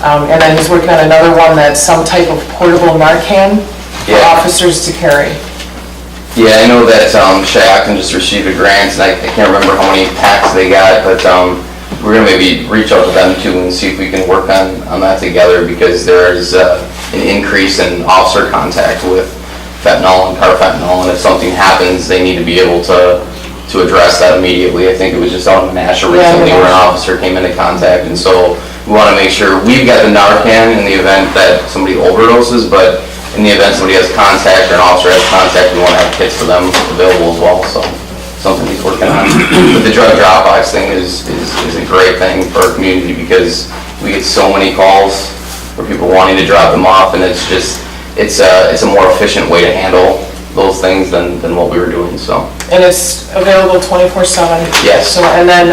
And then he's working on another one that's some type of portable Narcan for officers to carry. Yeah, I know that Cheyenne just received a grant, and I can't remember how many packs they got, but we're going to maybe reach out to them too and see if we can work on that together, because there is an increase in officer contact with fentanyl and carfentanil, and if something happens, they need to be able to address that immediately. I think it was just out in Nashua recently where an officer came into contact, and so we want to make sure we've got the Narcan in the event that somebody overdoses, but in the event somebody has contact or an officer has contact, we want to have kits for them available as well, so something he's working on. But the drug Dropbox thing is a great thing for our community, because we get so many calls for people wanting to drop them off, and it's a more efficient way to handle those things than what we were doing, so. And it's available 24/7. Yes. So, and then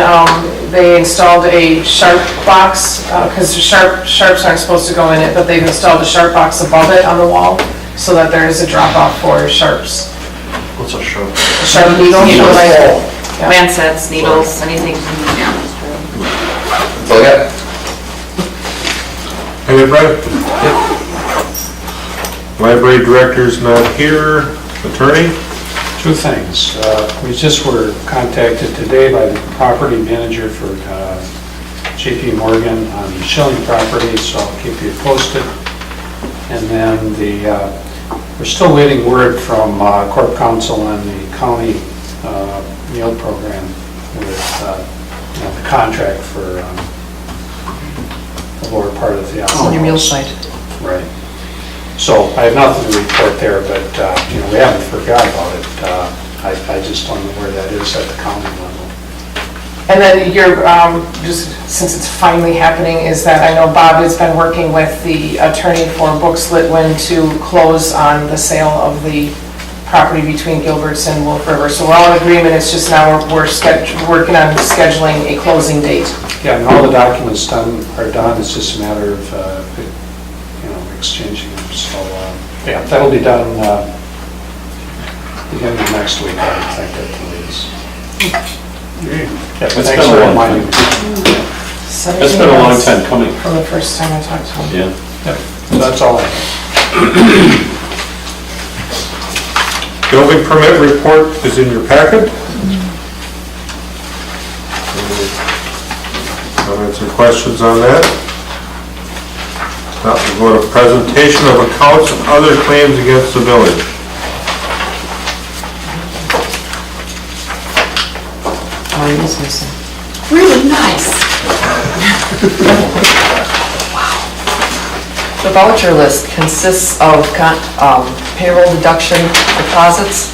they installed a sharp box, because the sharps aren't supposed to go in it, but they've installed a sharp box above it on the wall, so that there is a drop off for sharps. What's a sharp? A sharp needle. Lancets, needles, anything, yeah. That's all I got. Hey, Brett? Library director's not here. Attorney? Two things. We just were contacted today by the property manager for JP Morgan on the Schilling property, so I'll keep you posted. And then we're still waiting word from Corp Counsel on the county meal program with the contract for the lower part of the On your meal site. Right. So I have nothing to report there, but we haven't forgot about it. I just don't know where that is at the county level. And then just since it's finally happening, is that I know Bob has been working with the attorney for Brooks Litwin to close on the sale of the property between Gilbert's and Wolf River. So we're all in agreement, it's just now we're working on scheduling a closing date. Yeah, and all the documents are done, it's just a matter of exchanging them. So yeah, that'll be done beginning of next week, I think at the latest. Yeah, thanks for reminding me. It's been a long time coming. From the first time I talked to him. Yeah, so that's all I have. Building permit report is in your packet. Comments or questions on that? Now we'll go to presentation of accounts and other claims against the village. Mine is missing. Really nice. The voucher list consists of payroll deduction deposits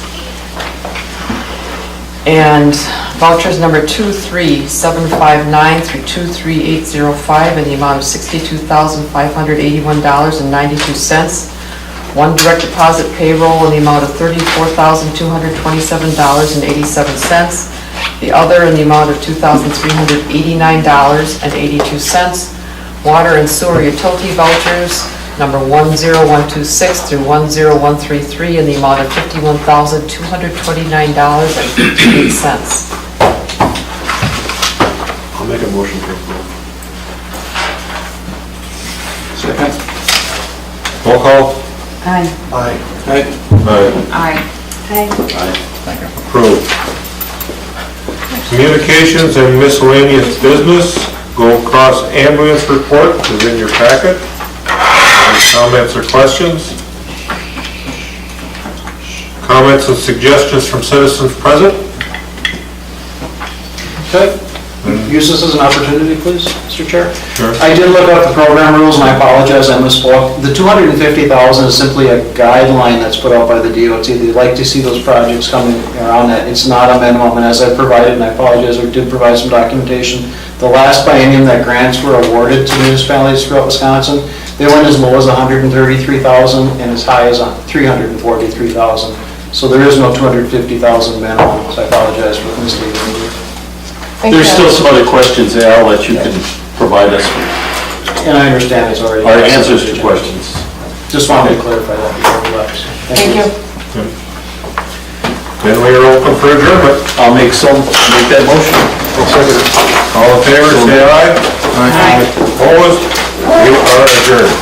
and vouchers number 23759 through 23805 in the amount of $62,581.92. One direct deposit payroll in the amount of $34,227.87. The other in the amount of $2,389.82. Water and sewer utility vouchers, number 10126 through 10133 in the amount of $51,229.58. I'll make a motion to approve. Second. Roll call. Aye. Aye. Aye. Aye. Aye. Approved. Communications and miscellaneous business, Gold Cross ambulance report is in your packet. Any comments or questions? Comments and suggestions from citizens present? Okay. Use this as an opportunity, please, Mr. Chair. Sure. I did look up the program rules, and I apologize, I misspoke. The $250,000 is simply a guideline that's put out by the DOT. They'd like to see those projects coming around that. It's not a minimum, and as I provided, and I apologize, we did provide some documentation. The last biennium that grants were awarded to municipalities throughout Wisconsin, they went as low as $133,000 and as high as $343,000. So there is no $250,000 minimum, so I apologize for misleading you. There's still some other questions, Al, that you can provide us with, And I understand it's already... our answers to questions. Just wanted to clarify that before we left. so Thank you. Then we are open for adjournment. I'll make that motion. All in favor, say aye. Aye. Opposed? We are adjourned.